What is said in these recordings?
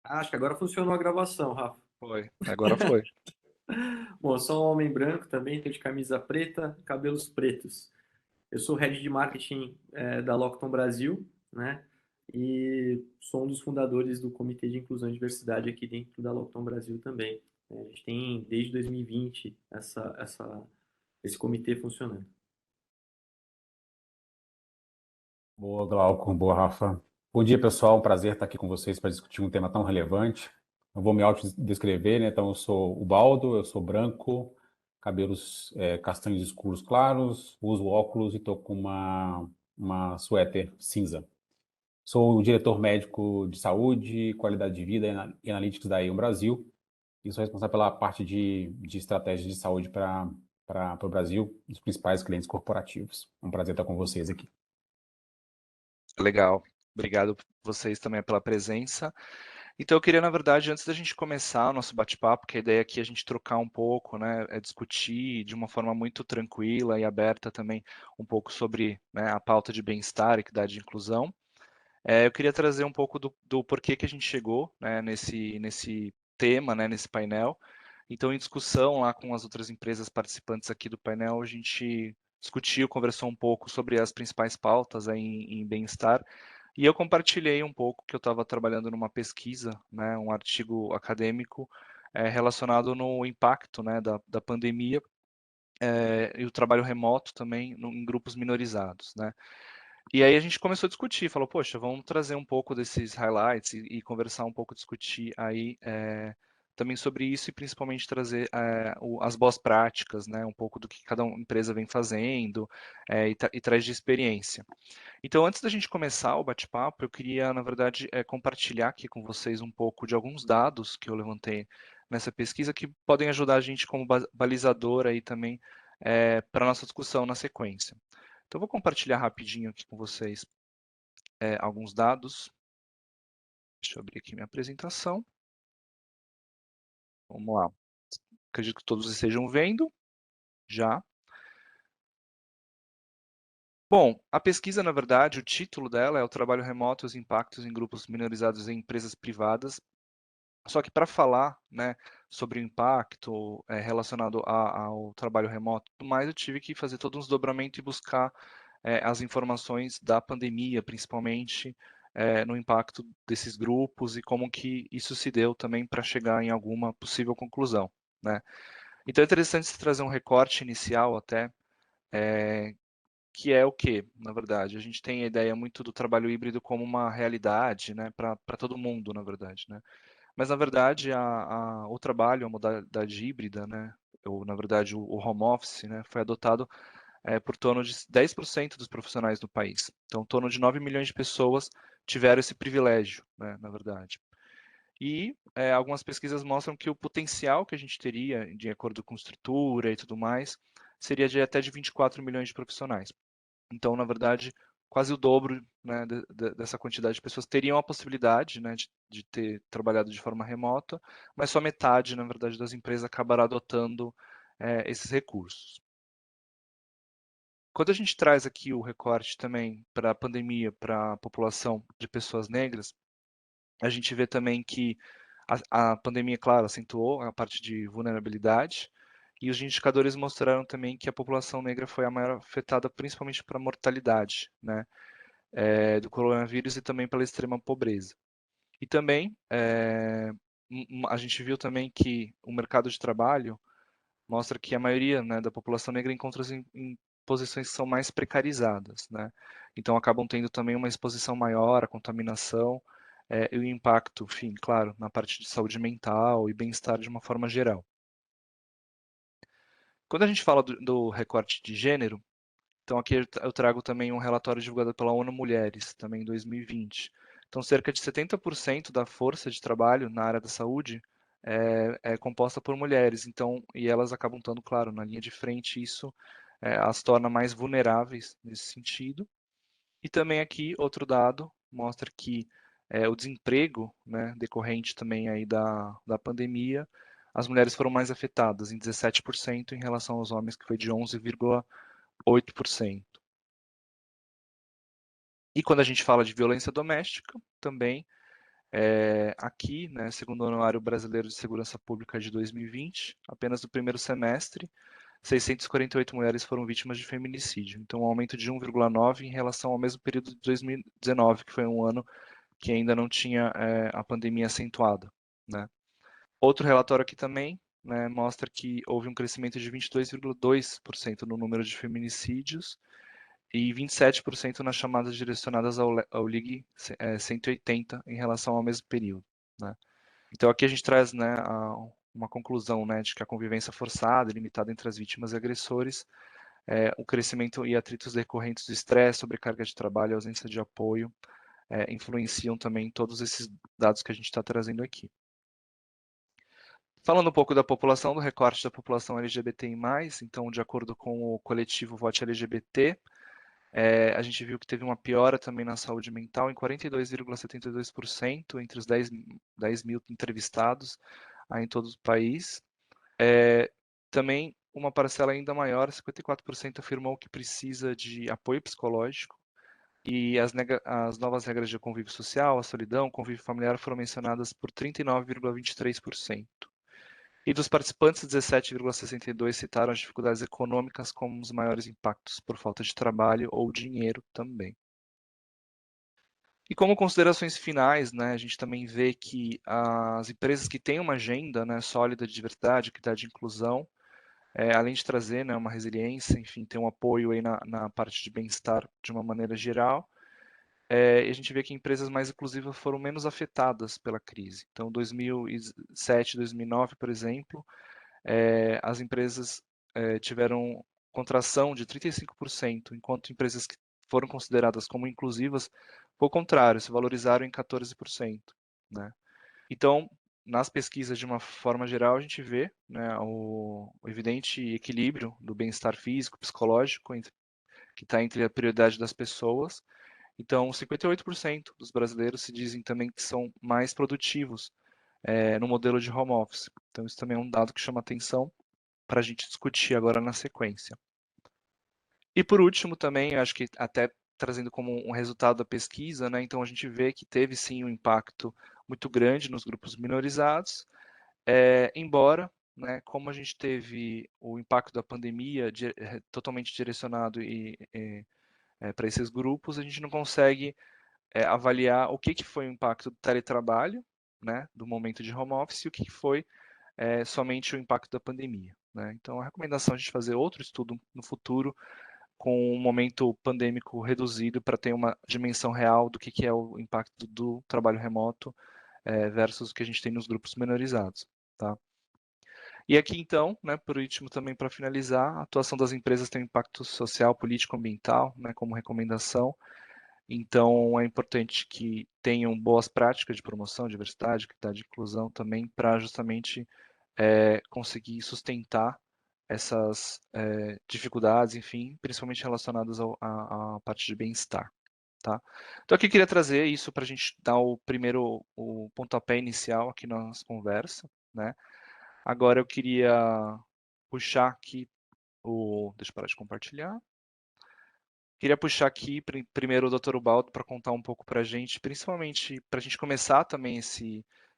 Acho que agora funcionou a gravação, Rafa. Foi, agora foi. Bom, eu sou um homem branco também, tenho de camisa preta, cabelos pretos. Eu sou head de marketing da Lockton Brasil, né? E sou um dos fundadores do Comitê de Inclusão e Diversidade aqui dentro da Lockton Brasil também. A gente tem desde 2020 esse comitê funcionando. Boa, Glauco. Boa, Rafa. Bom dia, pessoal. Um prazer estar aqui com vocês para discutir um tema tão relevante. Eu vou me autodescrever, né? Então, eu sou o Baldo, eu sou branco, cabelos castanhos escuros claros, uso óculos e estou com uma suéter cinza. Sou o diretor médico de saúde, qualidade de vida e analytics da Aon Brasil e sou responsável pela parte de estratégia de saúde para o Brasil, dos principais clientes corporativos. É um prazer estar com vocês aqui. Legal. Obrigado vocês também pela presença. Então, eu queria, na verdade, antes da gente começar o nosso bate-papo, que a ideia aqui é a gente trocar um pouco, né, é discutir de uma forma muito tranquila e aberta também um pouco sobre, né, a pauta de bem-estar, equidade e inclusão. Eu queria trazer um pouco do porquê que a gente chegou, né, nesse tema, né, nesse painel. Então, em discussão lá com as outras empresas participantes aqui do painel, a gente discutiu, conversou um pouco sobre as principais pautas aí em bem-estar, e eu compartilhei um pouco que eu estava trabalhando numa pesquisa, né, um artigo acadêmico relacionado no impacto, né, da pandemia e o trabalho remoto também em grupos minorizados, né. E aí a gente começou a discutir, falou, poxa, vamos trazer um pouco desses highlights e conversar um pouco, discutir aí também sobre isso e principalmente trazer as boas práticas, né, um pouco do que cada empresa vem fazendo e traz de experiência. Então, antes da gente começar o bate-papo, eu queria, na verdade, compartilhar aqui com vocês um pouco de alguns dados que eu levantei nessa pesquisa que podem ajudar a gente como balizador aí também para a nossa discussão na sequência. Então, eu vou compartilhar rapidinho aqui com vocês alguns dados. Deixa eu abrir aqui minha apresentação. Vamos lá. Acredito que todos estejam vendo já. Bom, a pesquisa, na verdade, o título dela é o trabalho remoto e os impactos em grupos minorizados em empresas privadas. Só que para falar, né, sobre o impacto relacionado ao trabalho remoto e tudo mais, eu tive que fazer todo um desdobramento e buscar as informações da pandemia, principalmente no impacto desses grupos e como que isso se deu também para chegar em alguma possível conclusão, né. Então é interessante se trazer um recorte inicial até, que é o quê, na verdade? A gente tem a ideia muito do trabalho híbrido como uma realidade, né, para todo mundo, na verdade, né. Mas na verdade o trabalho, a modalidade híbrida, né, ou na verdade o home office, né, foi adotado por torno de 10% dos profissionais do país. Então, em torno de 9 milhões de pessoas tiveram esse privilégio, né, na verdade. E algumas pesquisas mostram que o potencial que a gente teria, de acordo com estrutura e tudo mais, seria de até de 24 milhões de profissionais. Então, na verdade, quase o dobro, né, dessa quantidade de pessoas teriam a possibilidade, né, de ter trabalhado de forma remota, mas só metade, na verdade, das empresas acabará adotando esses recursos. Quando a gente traz aqui o recorte também para a pandemia, para a população de pessoas negras, a gente vê também que a pandemia, claro, acentuou a parte de vulnerabilidade, e os indicadores mostraram também que a população negra foi a maior afetada, principalmente para a mortalidade, né, do coronavírus e também pela extrema pobreza. E também, a gente viu também que o mercado de trabalho mostra que a maioria, né, da população negra encontra-se em posições que são mais precarizadas, né? Então acabam tendo também uma exposição maior à contaminação e o impacto, enfim, claro, na parte de saúde mental e bem-estar de uma forma geral. Quando a gente fala do recorte de gênero, então aqui eu trago também um relatório divulgado pela ONU Mulheres, também em 2020. Então cerca de 70% da força de trabalho na área da saúde é composta por mulheres, então, e elas acabam estando, claro, na linha de frente, isso as torna mais vulneráveis nesse sentido. E também aqui, outro dado, mostra que o desemprego, né, decorrente também aí da pandemia, as mulheres foram mais afetadas, em 17% em relação aos homens, que foi de 11,8%. E quando a gente fala de violência doméstica, também Aqui, né, segundo o Anuário Brasileiro de Segurança Pública de 2020, apenas no primeiro semestre, 648 mulheres foram vítimas de feminicídio. Então, um aumento de 1,9 em relação ao mesmo período de 2019, que foi um ano que ainda não tinha a pandemia acentuada, né? Outro relatório aqui também, né, mostra que houve um crescimento de 22,2% no número de feminicídios e 27% nas chamadas direcionadas ao Ligue 180 em relação ao mesmo período, né? Então aqui a gente traz, né, uma conclusão, né, de que a convivência forçada, limitada entre as vítimas e agressores, o crescimento e atritos decorrentes do estresse, sobrecarga de trabalho, ausência de apoio, influenciam também todos esses dados que a gente está trazendo aqui. Falando um pouco da população, do recorte da população LGBTI+, então, de acordo com o coletivo Vote LGBT, a gente viu que teve uma piora também na saúde mental em 42,72% entre os 10 mil entrevistados em todo o país. Também uma parcela ainda maior, 54%, afirmou que precisa de apoio psicológico, e as novas regras de convívio social, a solidão, o convívio familiar foram mencionadas por 39,23%. E dos participantes, 17,62% citaram as dificuldades econômicas como os maiores impactos por falta de trabalho ou dinheiro também. E como considerações finais, né, a gente também vê que as empresas que têm uma agenda, né, sólida de diversidade, equidade e inclusão, além de trazer, né, uma resiliência, enfim, ter um apoio aí na parte de bem-estar de uma maneira geral, e a gente vê que empresas mais inclusivas foram menos afetadas pela crise. Então, 2007, 2009, por exemplo, as empresas tiveram contração de 35%, enquanto empresas que foram consideradas como inclusivas, foi o contrário, se valorizaram em 14%, né? Então, nas pesquisas, de uma forma geral, a gente vê, né, o evidente equilíbrio do bem-estar físico, psicológico, que está entre a prioridade das pessoas. Então, 58% dos brasileiros se dizem também que são mais produtivos no modelo de home office. Então, isso também é um dado que chama atenção para a gente discutir agora na sequência. E por último também, acho que até trazendo como um resultado da pesquisa, né, então a gente vê que teve sim um impacto muito grande nos grupos minorizados, embora, né, como a gente teve o impacto da pandemia totalmente direcionado para esses grupos, a gente não consegue avaliar o que foi o impacto do teletrabalho, né, do momento de home office, e o que foi somente o impacto da pandemia, né? Então, a recomendação é a gente fazer outro estudo no futuro com um momento pandêmico reduzido para ter uma dimensão real do que é o impacto do trabalho remoto versus o que a gente tem nos grupos minorizados, tá? E aqui, então, né, por último, também para finalizar, a atuação das empresas tem um impacto social, político, ambiental, né, como recomendação. Então, é importante que tenham boas práticas de promoção, diversidade, equidade e inclusão também, para justamente conseguir sustentar essas dificuldades, enfim, principalmente relacionadas à parte de bem-estar. Tá? Então, aqui eu queria trazer isso para a gente dar o pontapé inicial aqui na nossa conversa, né? Agora eu queria puxar aqui deixa eu parar de compartilhar. Queria puxar aqui primeiro o Dr. Ubaldo para contar um pouco para a gente, principalmente para a gente começar também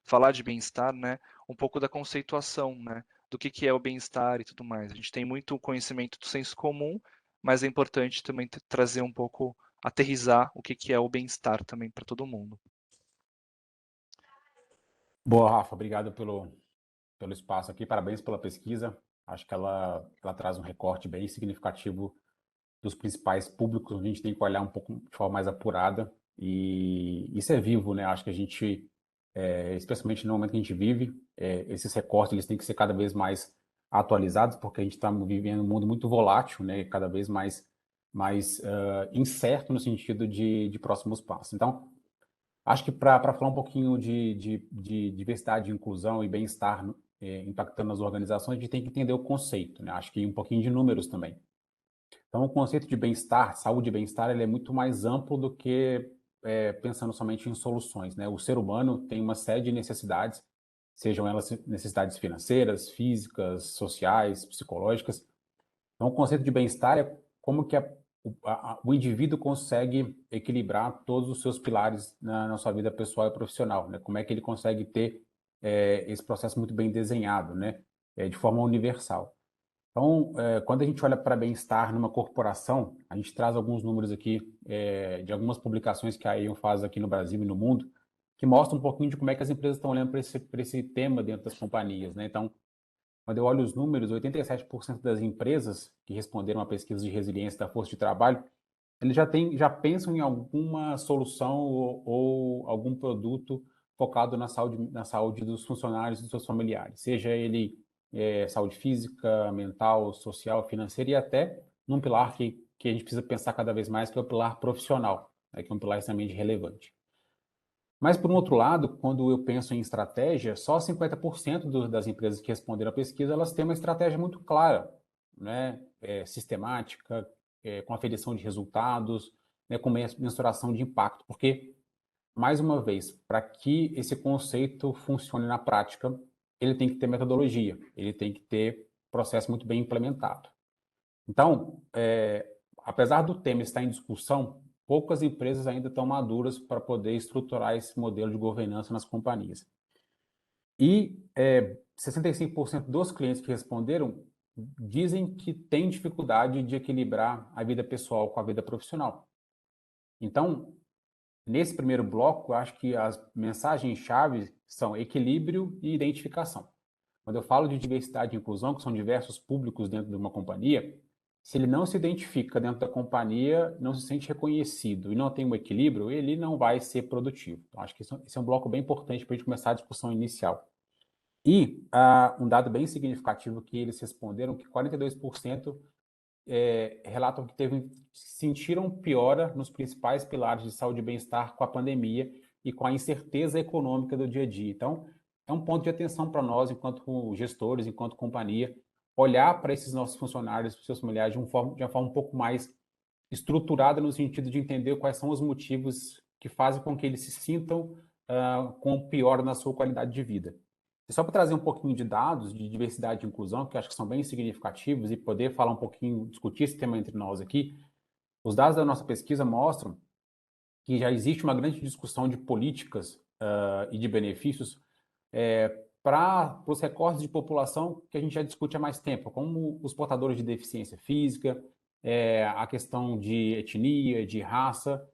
falar de bem-estar, né? Um pouco da conceituação, né? Do que é o bem-estar e tudo mais. A gente tem muito conhecimento do senso comum, mas é importante também trazer um pouco, aterrizar o que é o bem-estar também para todo mundo. Boa, Rafa, obrigado pelo espaço aqui, parabéns pela pesquisa. Acho que ela traz um recorte bem significativo dos principais públicos, onde a gente tem que olhar um pouco de forma mais apurada, e isso é vivo, né? Acho que a gente, especialmente no momento que a gente vive, esses recortes eles têm que ser cada vez mais atualizados, porque a gente está vivendo um mundo muito volátil, né? Cada vez mais incerto no sentido de próximos passos. Então, acho que para falar um pouquinho de diversidade, inclusão e bem-estar impactando as organizações, a gente tem que entender o conceito, né? Acho que um pouquinho de números também. Então, o conceito de bem-estar, saúde e bem-estar, ele é muito mais amplo do que pensando somente em soluções, né? O ser humano tem uma série de necessidades, sejam elas necessidades financeiras, físicas, sociais, psicológicas. Então, o conceito de bem-estar é como que o indivíduo consegue equilibrar todos os seus pilares na sua vida pessoal e profissional, né? Como é que ele consegue ter esse processo muito bem desenhado, né? De forma universal. Então, quando a gente olha para bem-estar numa corporação, a gente traz alguns números aqui de algumas publicações que a Aon faz aqui no Brasil e no mundo, que mostram um pouquinho de como é que as empresas estão olhando para esse tema dentro das companhias, né? Então, quando eu olho os números, 87% das empresas que responderam à pesquisa de resiliência da força de trabalho, eles já pensam em alguma solução ou algum produto focado na saúde dos funcionários e dos seus familiares, seja ele saúde física, mental, social, financeira e até num pilar que a gente precisa pensar cada vez mais, que é o pilar profissional, né, que é um pilar extremamente relevante. Mas, por um outro lado, quando eu penso em estratégia, só 50% das empresas que responderam à pesquisa, elas têm uma estratégia muito clara, né? Sistemática, com aferição de resultados, né? Com mensuração de impacto. Porque, mais uma vez, para que esse conceito funcione na prática, ele tem que ter metodologia, ele tem que ter processo muito bem implementado. Então, apesar do tema estar em discussão, poucas empresas ainda estão maduras para poder estruturar esse modelo de governança nas companhias. E 65% dos clientes que responderam dizem que têm dificuldade de equilibrar a vida pessoal com a vida profissional. Então, nesse primeiro bloco, eu acho que as mensagens-chave são equilíbrio e identificação. Quando eu falo de diversidade e inclusão, que são diversos públicos dentro de uma companhia, se ele não se identifica dentro da companhia, não se sente reconhecido e não tem um equilíbrio, ele não vai ser produtivo. Então, acho que esse é um bloco bem importante para a gente começar a discussão inicial. E um dado bem significativo que eles responderam, que 42% relatam que sentiram piora nos principais pilares de saúde e bem-estar com a pandemia e com a incerteza econômica do dia a dia. Então, é um ponto de atenção para nós, enquanto gestores, enquanto companhia, olhar para esses nossos funcionários, para os seus familiares, de uma forma um pouco mais estruturada, no sentido de entender quais são os motivos que fazem com que eles se sintam com pior na sua qualidade de vida. E só para trazer um pouquinho de dados de diversidade e inclusão, que eu acho que são bem significativos, e poder falar um pouquinho, discutir esse tema entre nós aqui, os dados da nossa pesquisa mostram que já existe uma grande discussão de políticas e de benefícios para os recortes de população que a gente já discute há mais tempo, como os portadores de deficiência física, a questão de etnia, de raça,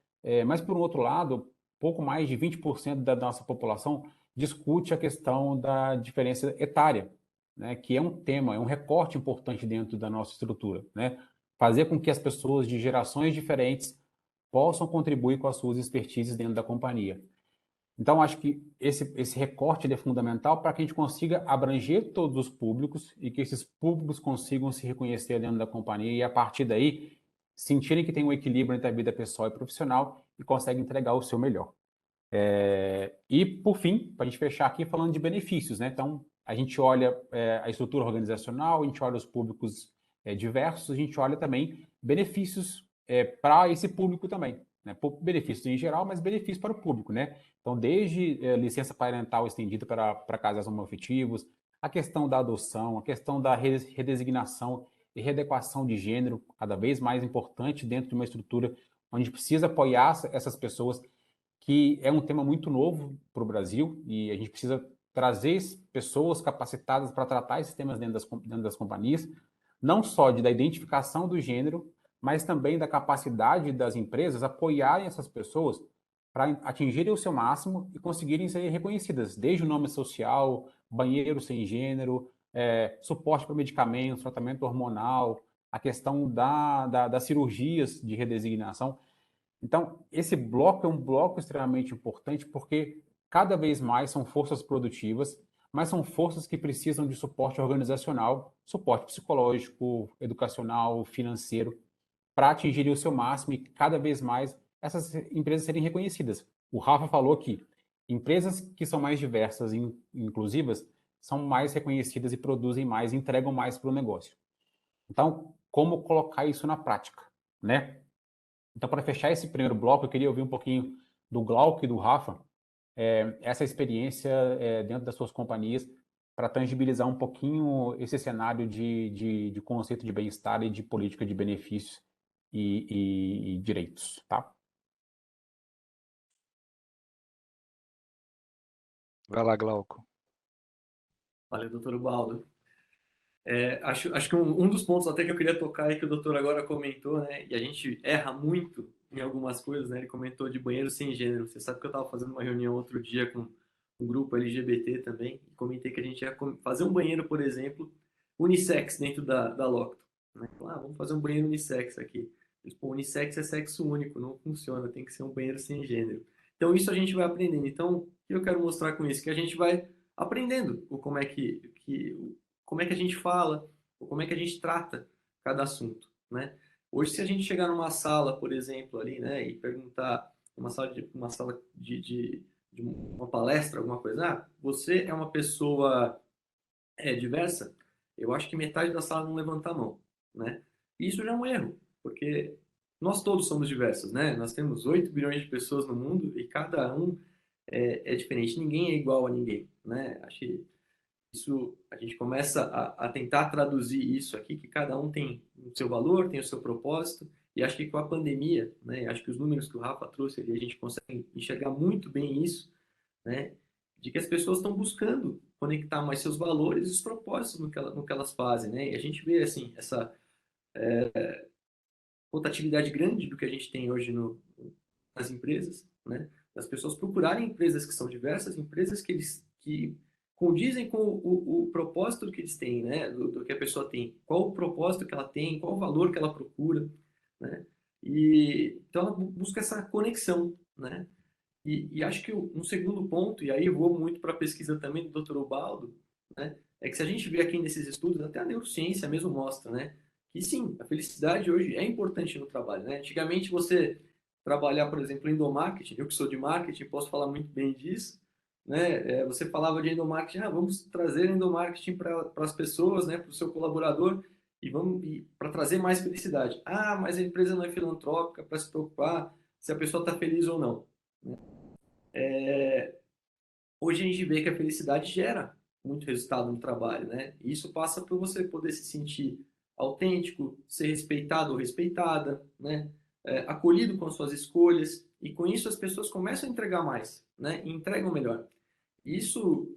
mas, por um outro lado, pouco mais de 20% da nossa população discute a questão da diferença etária, né, que é um tema, é um recorte importante dentro da nossa estrutura, né? Fazer com que as pessoas de gerações diferentes possam contribuir com as suas expertises dentro da companhia. Então, acho que esse recorte é fundamental para que a gente consiga abranger todos os públicos e que esses públicos consigam se reconhecer dentro da companhia e, a partir daí, sentirem que tem um equilíbrio entre a vida pessoal e profissional e conseguem entregar o seu melhor. E, por fim, para a gente fechar aqui, falando de benefícios, né? Então, a gente olha a estrutura organizacional, a gente olha os públicos diversos, a gente olha também benefícios para esse público também, né? Benefícios em geral, mas benefícios para o público, né? Então, desde licença parental estendida para casais homoafetivos, a questão da adoção, a questão da redesignação e readequação de gênero, cada vez mais importante dentro de uma estrutura onde a gente precisa apoiar essas pessoas, que é um tema muito novo para o Brasil e a gente precisa trazer pessoas capacitadas para tratar esses temas dentro das companhias, não só da identificação do gênero, mas também da capacidade das empresas apoiarem essas pessoas para atingirem o seu máximo e conseguirem ser reconhecidas, desde o nome social, banheiro sem gênero, suporte para medicamentos, tratamento hormonal, a questão das cirurgias de redesignação. Então, esse bloco é um bloco extremamente importante porque cada vez mais são forças produtivas, mas são forças que precisam de suporte organizacional, suporte psicológico, educacional, financeiro, para atingirem o seu máximo e cada vez mais essas empresas serem reconhecidas. O Rafa falou que empresas que são mais diversas e inclusivas são mais reconhecidas e produzem mais, entregam mais para o negócio. Então, como colocar isso na prática, né? Então, para fechar esse primeiro bloco, eu queria ouvir um pouquinho do Glauco e do Rafa, essa experiência dentro das suas companhias, para tangibilizar um pouquinho esse cenário de conceito de bem-estar e de política de benefícios e direitos, tá? Vai lá, Glauco. Valeu, doutor Ubaldo. Acho que um dos pontos até que eu queria tocar é que o doutor agora comentou, né? E a gente erra muito em algumas coisas, né? Ele comentou de banheiro sem gênero. Você sabe que eu estava fazendo uma reunião outro dia com um grupo LGBT também, e comentei que a gente ia fazer um banheiro, por exemplo, unissex dentro da Locto. Né? Vamos fazer um banheiro unissex aqui. Pô, unissex é sexo único, não funciona, tem que ser um banheiro sem gênero. Então isso a gente vai aprendendo. Então, o que eu quero mostrar com isso? Que a gente vai aprendendo como é que a gente fala, ou como é que a gente trata cada assunto, né? Hoje, se a gente chegar numa sala, por exemplo, ali, né, e perguntar uma sala de uma palestra, alguma coisa, você é uma pessoa diversa, eu acho que metade da sala não levanta a mão, né? E isso já é um erro, porque nós todos somos diversos, né? Nós temos 8 bilhões de pessoas no mundo e cada um é diferente, ninguém é igual a ninguém, né? Acho que isso a gente começa a tentar traduzir isso aqui, que cada um tem o seu valor, tem o seu propósito, e acho que com a pandemia, né, acho que os números que o Rafa trouxe ali, a gente consegue enxergar muito bem isso, né, de que as pessoas estão buscando conectar mais seus valores e os propósitos no que elas fazem, né, e a gente vê, assim, essa rotatividade grande do que a gente tem hoje nas empresas, né, das pessoas procurarem empresas que são diversas, empresas que condizem com o propósito que eles têm, né, do que a pessoa tem, qual o propósito que ela tem, qual o valor que ela procura, né, e então ela busca essa conexão, né, e acho que um segundo ponto, e aí eu vou muito para a pesquisa também do Dr. Ubaldo, né, é que se a gente vê aqui nesses estudos, até a neurociência mesmo mostra, né, que sim, a felicidade hoje é importante no trabalho, né? Antigamente você trabalhar, por exemplo, em endomarketing, eu que sou de marketing, posso falar muito bem disso, né? Você falava de endomarketing, vamos trazer endomarketing para as pessoas, né, para o seu colaborador e vamos para trazer mais felicidade. Mas a empresa não é filantrópica para se preocupar se a pessoa está feliz ou não. Né? Hoje a gente vê que a felicidade gera muito resultado no trabalho, né? E isso passa por você poder se sentir autêntico, ser respeitado ou respeitada, né? Acolhido com as suas escolhas, e com isso as pessoas começam a entregar mais, né? E entregam melhor. Isso,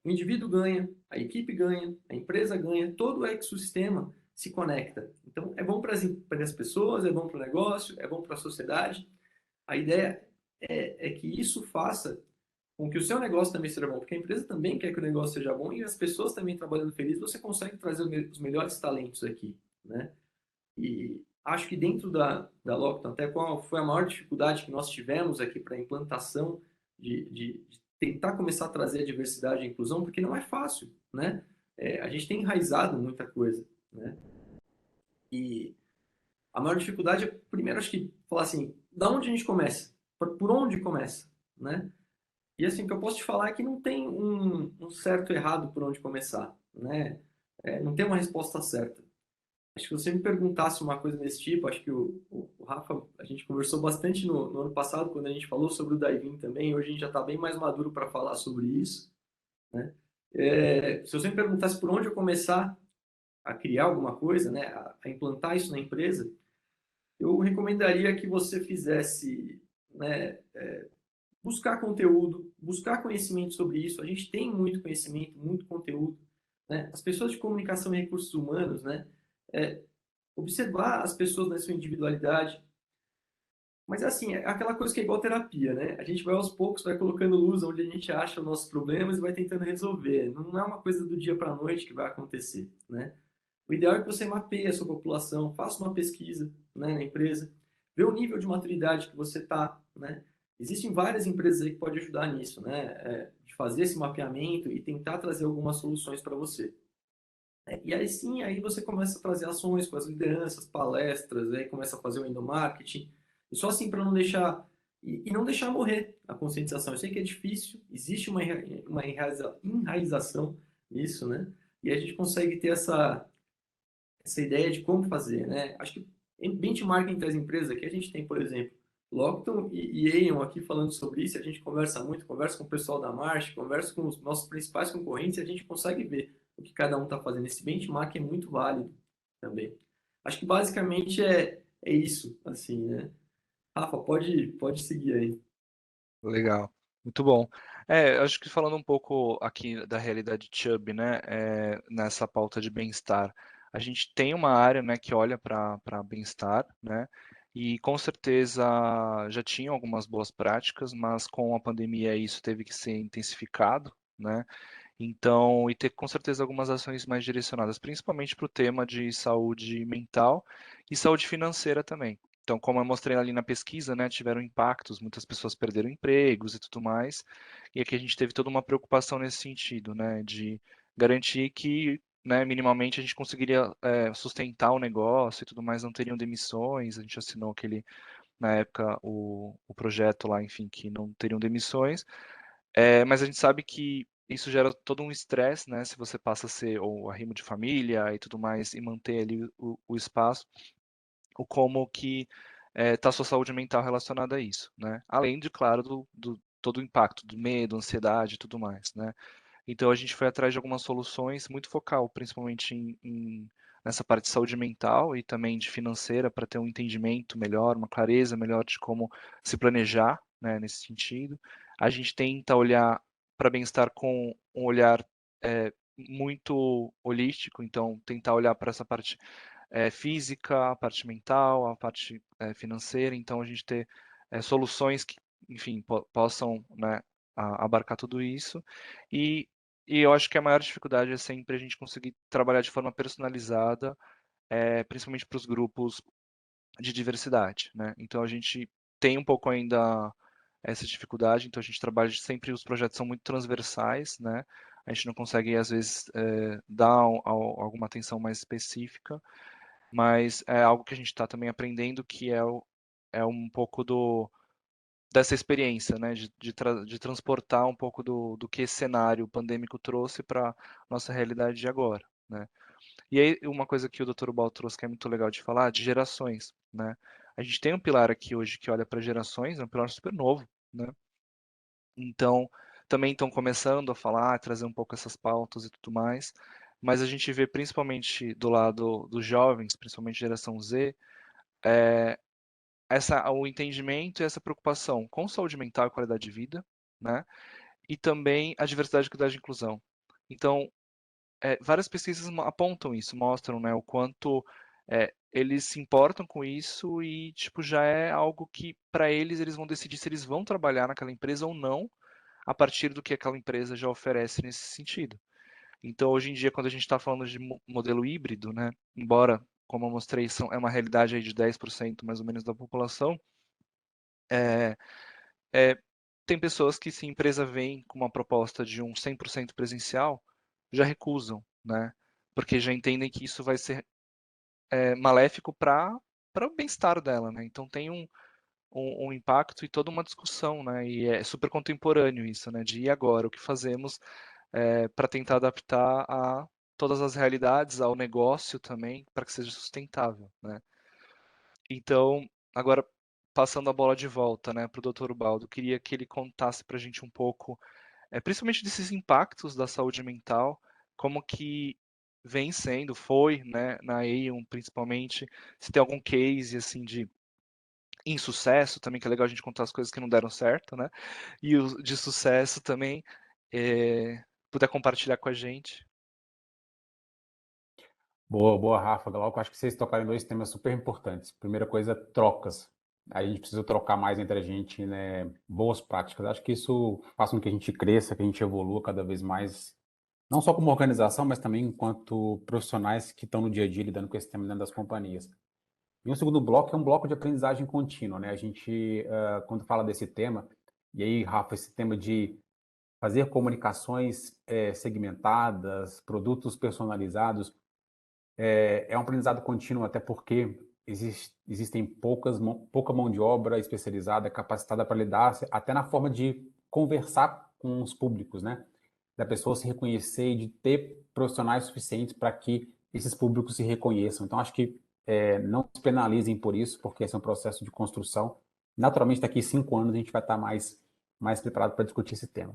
o indivíduo ganha, a equipe ganha, a empresa ganha, todo o ecossistema se conecta. Então, é bom para as pessoas, é bom para o negócio, é bom para a sociedade. A ideia é que isso faça com que o seu negócio também seja bom, porque a empresa também quer que o negócio seja bom e as pessoas também trabalhando felizes, você consegue trazer os melhores talentos aqui, né? E acho que dentro da Lockton, até qual foi a maior dificuldade que nós tivemos aqui para a implantação de tentar começar a trazer a diversidade e a inclusão, porque não é fácil, né? A gente tem enraizado muita coisa, né? E a maior dificuldade é, primeiro, acho que falar assim, da onde a gente começa? Por onde começa, né? E assim, o que eu posso te falar é que não tem um certo e errado por onde começar, né? Não tem uma resposta certa. Acho que se você me perguntasse uma coisa desse tipo, acho que o Rafa, a gente conversou bastante no ano passado, quando a gente falou sobre o Daivin também, hoje a gente já está bem mais maduro para falar sobre isso, né? Se você me perguntasse por onde eu começar a criar alguma coisa, né, a implantar isso na empresa, eu recomendaria que você fizesse, né, buscar conteúdo, buscar conhecimento sobre isso. A gente tem muito conhecimento, muito conteúdo, né? As pessoas de comunicação e recursos humanos, né? Observar as pessoas na sua individualidade. Mas assim, é aquela coisa que é igual terapia, né? A gente vai aos poucos, vai colocando luz onde a gente acha os nossos problemas e vai tentando resolver. Não é uma coisa do dia para a noite que vai acontecer, né? O ideal é que você mapeie a sua população, faça uma pesquisa, né, na empresa, vê o nível de maturidade que você está, né? Existem várias empresas aí que podem ajudar nisso, né? De fazer esse mapeamento e tentar trazer algumas soluções para você. E aí sim, aí você começa a trazer ações com as lideranças, palestras, aí começa a fazer o endomarketing, e só assim para não deixar, e não deixar morrer a conscientização. Eu sei que é difícil, existe uma enraização nisso, né? E a gente consegue ter essa ideia de como fazer, né? Acho que em benchmark entre as empresas aqui, a gente tem, por exemplo, Lockton e Aon aqui falando sobre isso, a gente conversa muito, conversa com o pessoal da Marsh, conversa com os nossos principais concorrentes e a gente consegue ver o que cada um está fazendo. Esse benchmark é muito válido também. Acho que basicamente é isso, assim, né? Rafa, pode seguir aí. Legal, muito bom. Acho que falando um pouco aqui da realidade Chubb, né, nessa pauta de bem-estar, a gente tem uma área, né, que olha para bem-estar, né, e com certeza já tinham algumas boas práticas, mas com a pandemia isso teve que ser intensificado, né, então, e ter com certeza algumas ações mais direcionadas, principalmente para o tema de saúde mental e saúde financeira também. Então, como eu mostrei ali na pesquisa, né, tiveram impactos, muitas pessoas perderam empregos e tudo mais, e aqui a gente teve toda uma preocupação nesse sentido, né, de garantir que, né, minimamente a gente conseguiria sustentar o negócio e tudo mais, não teriam demissões, a gente assinou aquele, na época, o projeto lá, enfim, que não teriam demissões, mas a gente sabe que isso gera todo um estresse, né? Se você passa a ser ou arrimo de família e tudo mais e manter ali o espaço, o como que está a sua saúde mental relacionada a isso, né? Além de, claro, do todo o impacto do medo, ansiedade e tudo mais, né? Então a gente foi atrás de algumas soluções muito focal, principalmente nessa parte de saúde mental e também de financeira, para ter um entendimento melhor, uma clareza melhor de como se planejar, né, nesse sentido. A gente tenta olhar para bem-estar com um olhar muito holístico, então tentar olhar para essa parte física, a parte mental, a parte financeira, então a gente ter soluções que, enfim, possam, né, abarcar tudo isso. E, e eu acho que a maior dificuldade é sempre a gente conseguir trabalhar de forma personalizada, principalmente para os grupos de diversidade, né? Então a gente tem um pouco ainda essa dificuldade, então a gente trabalha sempre, os projetos são muito transversais, né? A gente não consegue, às vezes, dar alguma atenção mais específica, mas é algo que a gente está também aprendendo, que é um pouco dessa experiência, né, de transportar um pouco do que esse cenário pandêmico trouxe para nossa realidade de agora, né. E aí uma coisa que o Dr. Bal trouxe que é muito legal de falar, de gerações, né. A gente tem um pilar aqui hoje que olha para gerações, é um pilar super novo, né. Então, também estão começando a falar, trazer um pouco essas pautas e tudo mais, mas a gente vê principalmente do lado dos jovens, principalmente geração Z, o entendimento e essa preocupação com saúde mental e qualidade de vida, né? E também a diversidade, equidade e inclusão. Então, várias pesquisas apontam isso, mostram, né, o quanto eles se importam com isso e, tipo, já é algo que, para eles, eles vão decidir se eles vão trabalhar naquela empresa ou não, a partir do que aquela empresa já oferece nesse sentido. Então, hoje em dia, quando a gente está falando de modelo híbrido, né, embora, como eu mostrei, é uma realidade aí de 10% mais ou menos da população, é, é, tem pessoas que, se a empresa vem com uma proposta de um 100% presencial, já recusam, né? Porque já entendem que isso vai ser maléfico para o bem-estar dela, né? Então tem um impacto e toda uma discussão, né? E é super contemporâneo isso, né? De e agora, o que fazemos para tentar adaptar a todas as realidades, ao negócio também, para que seja sustentável, né? Então, agora passando a bola de volta, né, para o Dr. Baldo, queria que ele contasse para a gente um pouco, principalmente desses impactos da saúde mental, como que vem sendo, foi, né, na Aon principalmente, se tem algum case assim de insucesso também, que é legal a gente contar as coisas que não deram certo, né, e o de sucesso também, puder compartilhar com a gente. Boa, boa, Rafa, Glauco. Acho que vocês tocaram em dois temas super importantes. Primeira coisa, trocas. A gente precisa trocar mais entre a gente, né? Boas práticas. Acho que isso faz com que a gente cresça, que a gente evolua cada vez mais, não só como organização, mas também enquanto profissionais que estão no dia a dia lidando com esse tema dentro das companhias. E um segundo bloco é um bloco de aprendizagem contínua, né? A gente, quando fala desse tema, e aí, Rafa, esse tema de fazer comunicações segmentadas, produtos personalizados, é um aprendizado contínuo, até porque existem pouca mão de obra especializada, capacitada para lidar, até na forma de conversar com os públicos, né? Da pessoa se reconhecer e de ter profissionais suficientes para que esses públicos se reconheçam. Então, acho que não se penalizem por isso, porque esse é um processo de construção. Naturalmente, daqui a 5 anos, a gente vai estar mais preparado para discutir esse tema.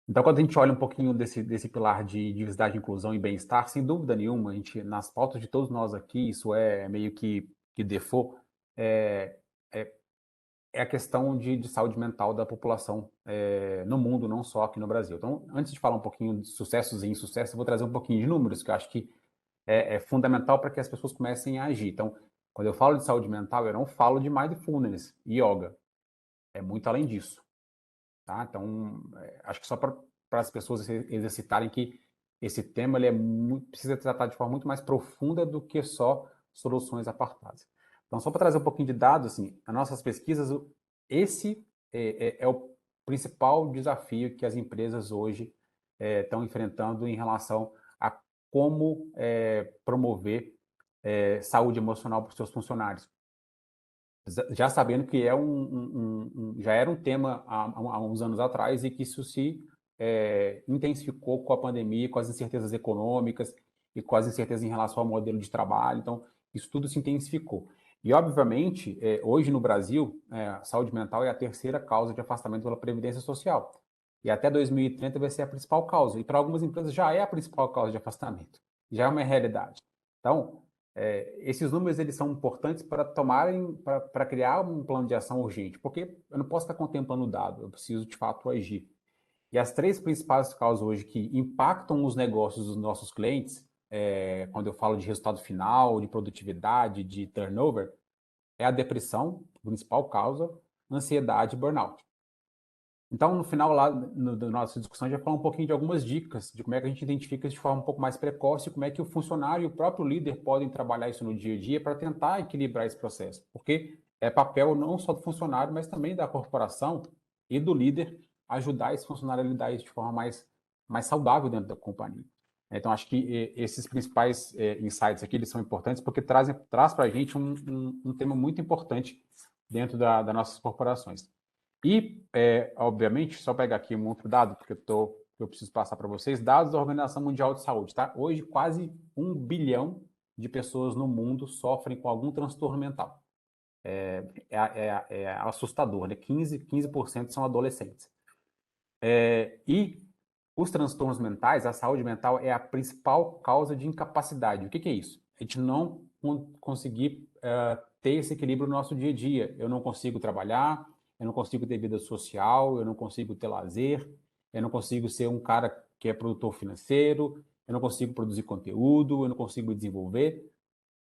Então, quando a gente olha um pouquinho desse pilar de diversidade, inclusão e bem-estar, sem dúvida nenhuma, nas pautas de todos nós aqui, isso é meio que que default, é, é, é a questão de saúde mental da população no mundo, não só aqui no Brasil. Então, antes de falar um pouquinho de sucessos e insucessos, eu vou trazer um pouquinho de números, que eu acho que é fundamental para que as pessoas comecem a agir. Então, quando eu falo de saúde mental, eu não falo de mindfulness e yoga. É muito além disso. Tá? Então, acho que só para as pessoas exercitarem que esse tema ele precisa ser tratado de forma muito mais profunda do que só soluções apartadas. Então, só para trazer um pouquinho de dados, assim, nas nossas pesquisas, esse é o principal desafio que as empresas hoje estão enfrentando em relação a como promover saúde emocional para os seus funcionários. Já sabendo que já era um tema há uns anos atrás e que isso se intensificou com a pandemia, com as incertezas econômicas e com as incertezas em relação ao modelo de trabalho. Então, isso tudo se intensificou. E, obviamente, hoje no Brasil, a saúde mental é a terceira causa de afastamento pela Previdência Social. E até 2030 vai ser a principal causa. E para algumas empresas já é a principal causa de afastamento. Já é uma realidade. Então, esses números eles são importantes para criar um plano de ação urgente, porque eu não posso estar contemplando o dado, eu preciso de fato agir. E as três principais causas hoje que impactam os negócios dos nossos clientes, quando eu falo de resultado final, de produtividade, de turnover, é a depressão, principal causa, ansiedade e burnout. Então, no final lá da nossa discussão, a gente vai falar um pouquinho de algumas dicas de como é que a gente identifica isso de forma um pouco mais precoce, como é que o funcionário e o próprio líder podem trabalhar isso no dia a dia para tentar equilibrar esse processo. Porque é papel não só do funcionário, mas também da corporação e do líder ajudar esse funcionário a lidar isso de forma mais saudável dentro da companhia. Então, acho que esses principais insights aqui, eles são importantes porque traz para a gente um tema muito importante dentro das nossas corporações. E, obviamente, só pegar aqui um outro dado, porque eu preciso passar para vocês, dados da Organização Mundial de Saúde, tá? Hoje, quase 1 bilhão de pessoas no mundo sofrem com algum transtorno mental. É assustador, né? 15% são adolescentes. E os transtornos mentais, a saúde mental é a principal causa de incapacidade. O que é isso? A gente não conseguir ter esse equilíbrio no nosso dia a dia. Eu não consigo trabalhar, eu não consigo ter vida social, eu não consigo ter lazer, eu não consigo ser um cara que é produtor financeiro, eu não consigo produzir conteúdo, eu não consigo desenvolver.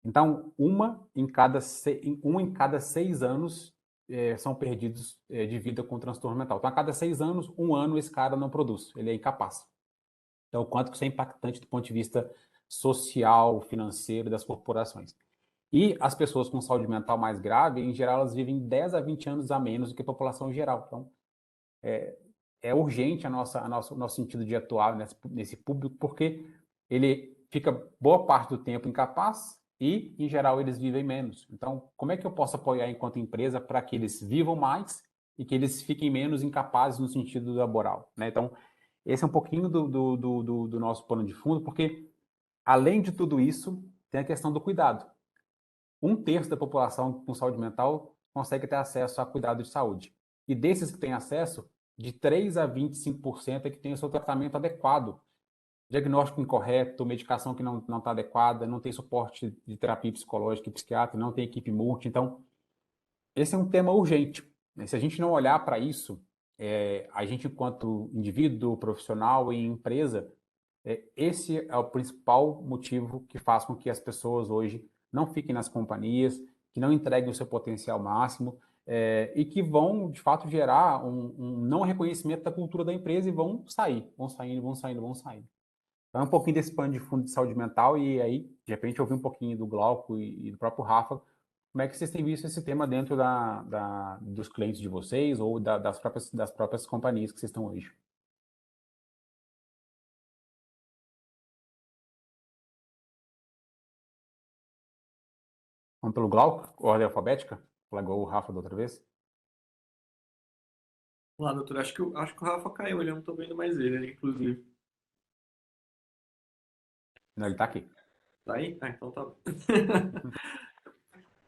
Então, um em cada 6 anos são perdidos de vida com transtorno mental. Então, a cada 6 anos, um ano esse cara não produz, ele é incapaz. Então, o quanto que isso é impactante do ponto de vista social, financeiro das corporações. E as pessoas com saúde mental mais grave, em geral, elas vivem 10 a 20 anos a menos do que a população geral. Então, é urgente o nosso sentido de atuar nesse público, porque ele fica boa parte do tempo incapaz e, em geral, eles vivem menos. Então, como é que eu posso apoiar enquanto empresa para que eles vivam mais e que eles fiquem menos incapazes no sentido laboral, né? Então, esse é um pouquinho do nosso plano de fundo, porque, além de tudo isso, tem a questão do cuidado. 1/3 da população com saúde mental consegue ter acesso a cuidado de saúde. E desses que têm acesso, de 3 a 25% é que tem o seu tratamento adequado. Diagnóstico incorreto, medicação que não está adequada, não tem suporte de terapia psicológica e psiquiátrica, não tem equipe multi. Então, esse é um tema urgente. Se a gente não olhar para isso, a gente, enquanto indivíduo, profissional e empresa, esse é o principal motivo que faz com que as pessoas hoje não fiquem nas companhias, que não entreguem o seu potencial máximo e que vão, de fato, gerar um não reconhecimento da cultura da empresa e vão sair, vão saindo, vão saindo, vão saindo. Então, é um pouquinho desse plano de fundo de saúde mental e aí, de repente, eu ouvi um pouquinho do Glauco e do próprio Rafa, como é que vocês têm visto esse tema dentro dos clientes de vocês ou das próprias companhias que vocês estão hoje? Vamos pelo Glauco, ordem alfabética? Largou o Rafa da outra vez? Olá, doutor. Acho que o Rafa caiu, ele não tô vendo mais ele, né, inclusive. Não, ele está aqui. Tá aí? Ah, então tá bom.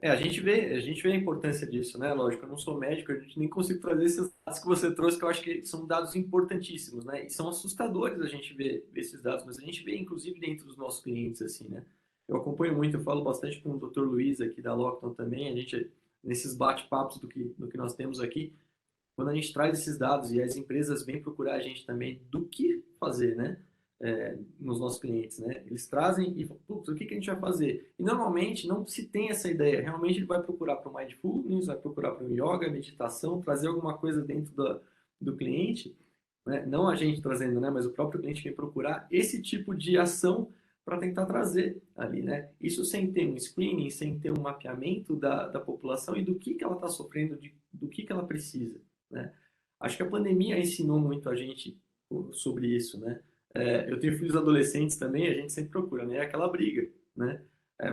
A gente vê a importância disso, né? Lógico, eu não sou médico, a gente nem consigo trazer esses dados que você trouxe, que eu acho que são dados importantíssimos, né? E são assustadores a gente ver esses dados, mas a gente vê, inclusive, dentro dos nossos clientes, assim, né? eu acompanho muito, eu falo bastante com o Dr. Luiz aqui da Lockton também, a gente, nesses bate-papos do que nós temos aqui, quando a gente traz esses dados e as empresas vêm procurar a gente também do que fazer, né? Nos nossos clientes, né? Eles trazem e falam, putz, o que que a gente vai fazer? E normalmente não se tem essa ideia. Realmente ele vai procurar para o Mindfulness, vai procurar para o Yoga, meditação, trazer alguma coisa dentro do cliente, né? Não a gente trazendo, né? Mas o próprio cliente vem procurar esse tipo de ação para tentar trazer ali, né? Isso sem ter um screening, sem ter um mapeamento da população e do que ela está sofrendo, do que ela precisa, né? Acho que a pandemia ensinou muito a gente sobre isso, né? Eu tenho filhos adolescentes também, a gente sempre procura, né? Aquela briga, né?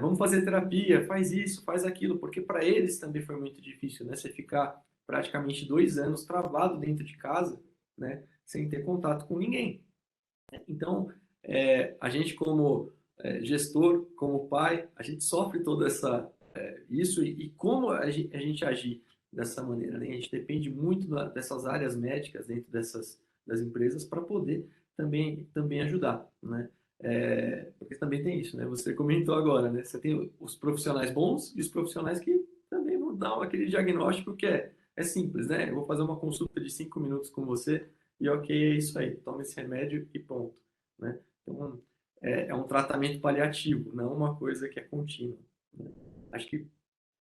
Vamos fazer terapia, faz isso, faz aquilo, porque para eles também foi muito difícil, né? Você ficar praticamente 2 anos travado dentro de casa, né? Sem ter contato com ninguém. Então, a gente como gestor, como pai, a gente sofre toda isso e como a gente agir dessa maneira, né? A gente depende muito dessas áreas médicas dentro das empresas para poder também ajudar, né? Porque também tem isso, né? Você comentou agora, né? Você tem os profissionais bons e os profissionais que também vão dar aquele diagnóstico que é simples, né? Eu vou fazer uma consulta de 5 minutos com você e ok, é isso aí, toma esse remédio e ponto, né? Então, é um tratamento paliativo, não uma coisa que é contínua, né? Acho que um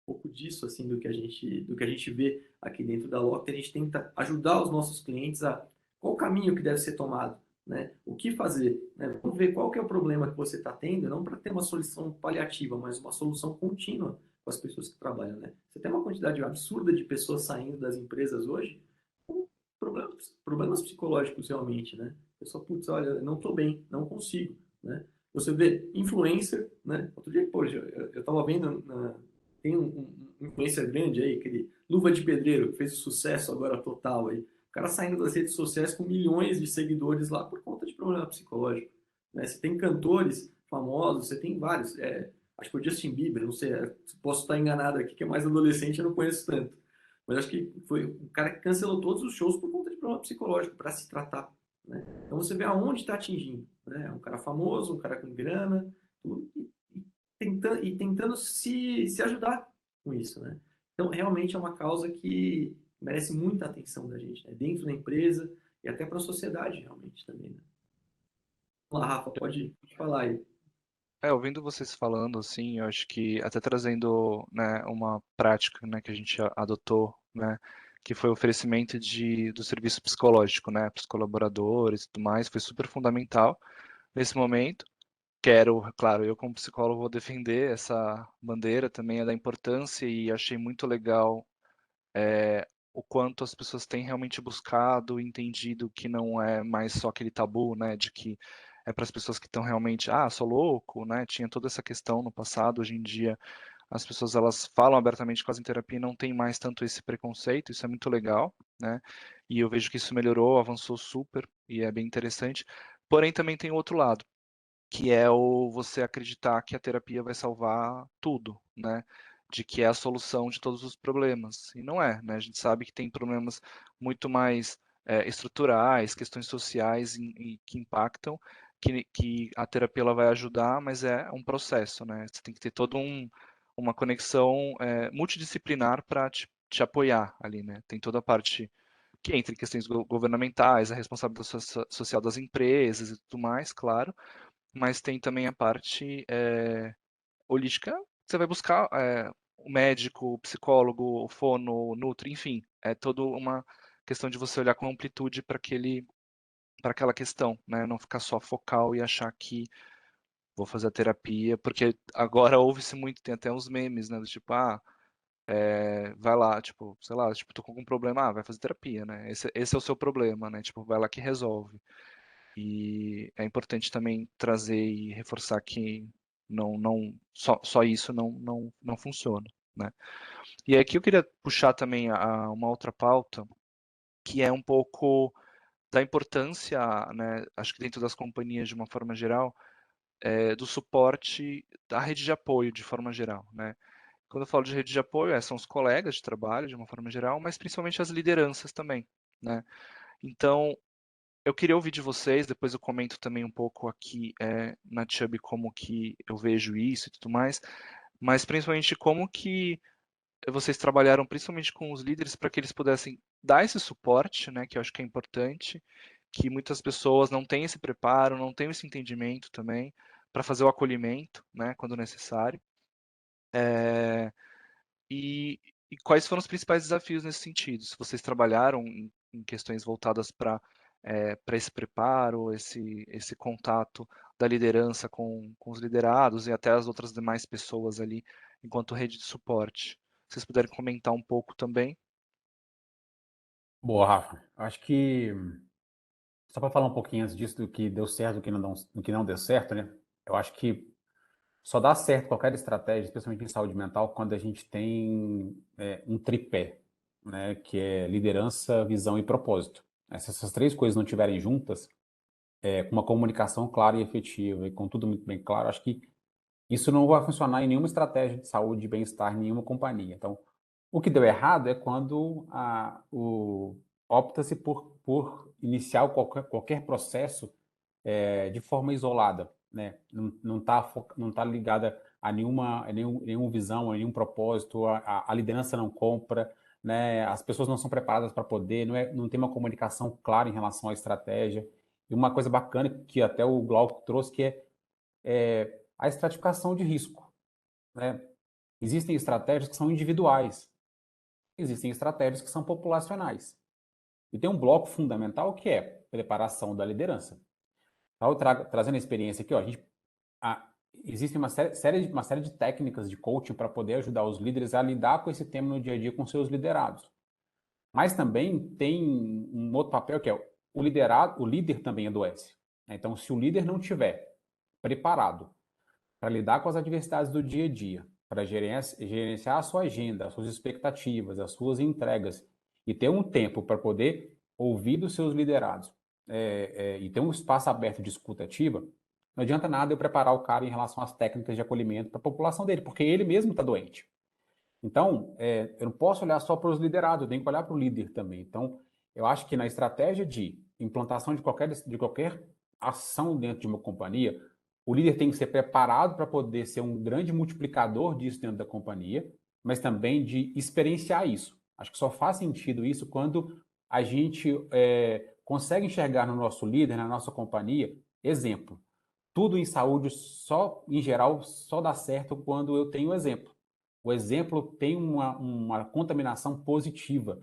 pouco disso, assim, do que a gente vê aqui dentro da Lotte, a gente tenta ajudar os nossos clientes a qual o caminho que deve ser tomado, né? O que fazer, né? Vamos ver qual que é o problema que você está tendo, não para ter uma solução paliativa, mas uma solução contínua com as pessoas que trabalham, né? Você tem uma quantidade absurda de pessoas saindo das empresas hoje com problemas psicológicos realmente, né? A pessoa, putz, olha, eu não estou bem, não consigo, né? Você vê influencer, né? Outro dia, poxa, eu estava vendo tem um influencer grande aí, aquele Luva de Pedreiro, que fez o sucesso agora total aí. O cara saindo das redes sociais com milhões de seguidores lá por conta de problema psicológico, né? Você tem cantores famosos, você tem vários. Acho que o Justin Bieber, não sei, posso estar enganado aqui, que é mais adolescente, eu não conheço tanto. Mas acho que foi um cara que cancelou todos os shows por conta de problema psicológico, para se tratar, né? Então você vê aonde está atingindo, né? Um cara famoso, um cara com grana, tudo, e tentando se ajudar com isso, né? Então, realmente é uma causa que merece muita atenção da gente, né? Dentro da empresa e até para a sociedade, realmente, também, né? Vamos lá, Rafa, pode falar aí. Ouvindo vocês falando, assim, eu acho que até trazendo, né, uma prática, né, que a gente adotou, né, que foi o oferecimento do serviço psicológico, né, para os colaboradores e tudo mais, foi super fundamental nesse momento. Claro, eu como psicólogo vou defender essa bandeira também, é da importância e achei muito legal o quanto as pessoas têm realmente buscado, entendido que não é mais só aquele tabu, né, de que é para as pessoas que estão realmente, sou louco, né, tinha toda essa questão no passado, hoje em dia as pessoas elas falam abertamente que fazem terapia e não tem mais tanto esse preconceito, isso é muito legal, né, e eu vejo que isso melhorou, avançou super, e é bem interessante, porém também tem o outro lado, que é o você acreditar que a terapia vai salvar tudo, né? De que é a solução de todos os problemas. E não é, né? A gente sabe que tem problemas muito mais estruturais, questões sociais que impactam, que a terapia ela vai ajudar, mas é um processo, né? Você tem que ter toda uma conexão multidisciplinar para te apoiar ali, né? Tem toda a parte que entra em questões governamentais, a responsabilidade social das empresas e tudo mais, claro, mas tem também a parte holística. Você vai buscar o médico, o psicólogo, o fono, o nutri, enfim, é toda uma questão de você olhar com amplitude para aquela questão, né? Não ficar só focal e achar que vou fazer a terapia, porque agora ouve-se muito, tem até uns memes, né? Do tipo, vai lá, tipo, sei lá, tipo, tô com algum problema, vai fazer terapia, né? Esse é o seu problema, né? Tipo, vai lá que resolve. E é importante também trazer e reforçar que só isso não funciona, né? E aqui eu queria puxar também uma outra pauta, que é um pouco da importância, né, acho que dentro das companhias de uma forma geral, do suporte da rede de apoio de forma geral, né? Quando eu falo de rede de apoio, são os colegas de trabalho de uma forma geral, mas principalmente as lideranças também, né? Então, eu queria ouvir de vocês, depois eu comento também um pouco aqui na Chubb como que eu vejo isso e tudo mais, mas principalmente como que vocês trabalharam principalmente com os líderes para que eles pudessem dar esse suporte, né, que eu acho que é importante, que muitas pessoas não têm esse preparo, não têm esse entendimento também para fazer o acolhimento, né, quando necessário. E quais foram os principais desafios nesse sentido? Se vocês trabalharam em questões voltadas para esse preparo, esse contato da liderança com os liderados e até as outras demais pessoas ali, enquanto rede de suporte. Se vocês puderem comentar um pouco também. Boa, Rafa. Acho que, só para falar um pouquinho antes disso, do que deu certo, do que não deu certo, né? Eu acho que só dá certo qualquer estratégia, especialmente em saúde mental, quando a gente tem um tripé, né? Que é liderança, visão e propósito. Se essas três coisas não estiverem juntas, com uma comunicação clara e efetiva e com tudo muito bem claro, acho que isso não vai funcionar em nenhuma estratégia de saúde e bem-estar em nenhuma companhia. Então, o que deu errado é quando opta-se por iniciar qualquer processo de forma isolada, né? Não tá ligada a nenhuma visão, a nenhum propósito, a liderança não compra, né? As pessoas não são preparadas para poder, não tem uma comunicação clara em relação à estratégia. E uma coisa bacana que até o Glauco trouxe, que é a estratificação de risco, né? Existem estratégias que são individuais, existem estratégias que são populacionais. E tem um bloco fundamental que é preparação da liderança. Então, trazendo a experiência aqui, ó, existe uma série de técnicas de coaching para poder ajudar os líderes a lidar com esse tema no dia a dia com seus liderados. Mas também tem um outro papel que é o líder também adoece. Então, se o líder não tiver preparado para lidar com as adversidades do dia a dia, para gerenciar a sua agenda, as suas expectativas, as suas entregas, e ter um tempo para poder ouvir dos seus liderados e ter um espaço aberto de escuta ativa, não adianta nada eu preparar o cara em relação às técnicas de acolhimento para a população dele, porque ele mesmo está doente. Então, eu não posso olhar só para os liderados, eu tenho que olhar para o líder também. Então, eu acho que na estratégia de implantação de qualquer ação dentro de uma companhia, o líder tem que ser preparado para poder ser um grande multiplicador disso dentro da companhia, mas também de experienciar isso. Acho que só faz sentido isso quando a gente consegue enxergar no nosso líder, na nossa companhia, exemplo. Tudo em saúde, em geral, só dá certo quando eu tenho exemplo. O exemplo tem uma contaminação positiva,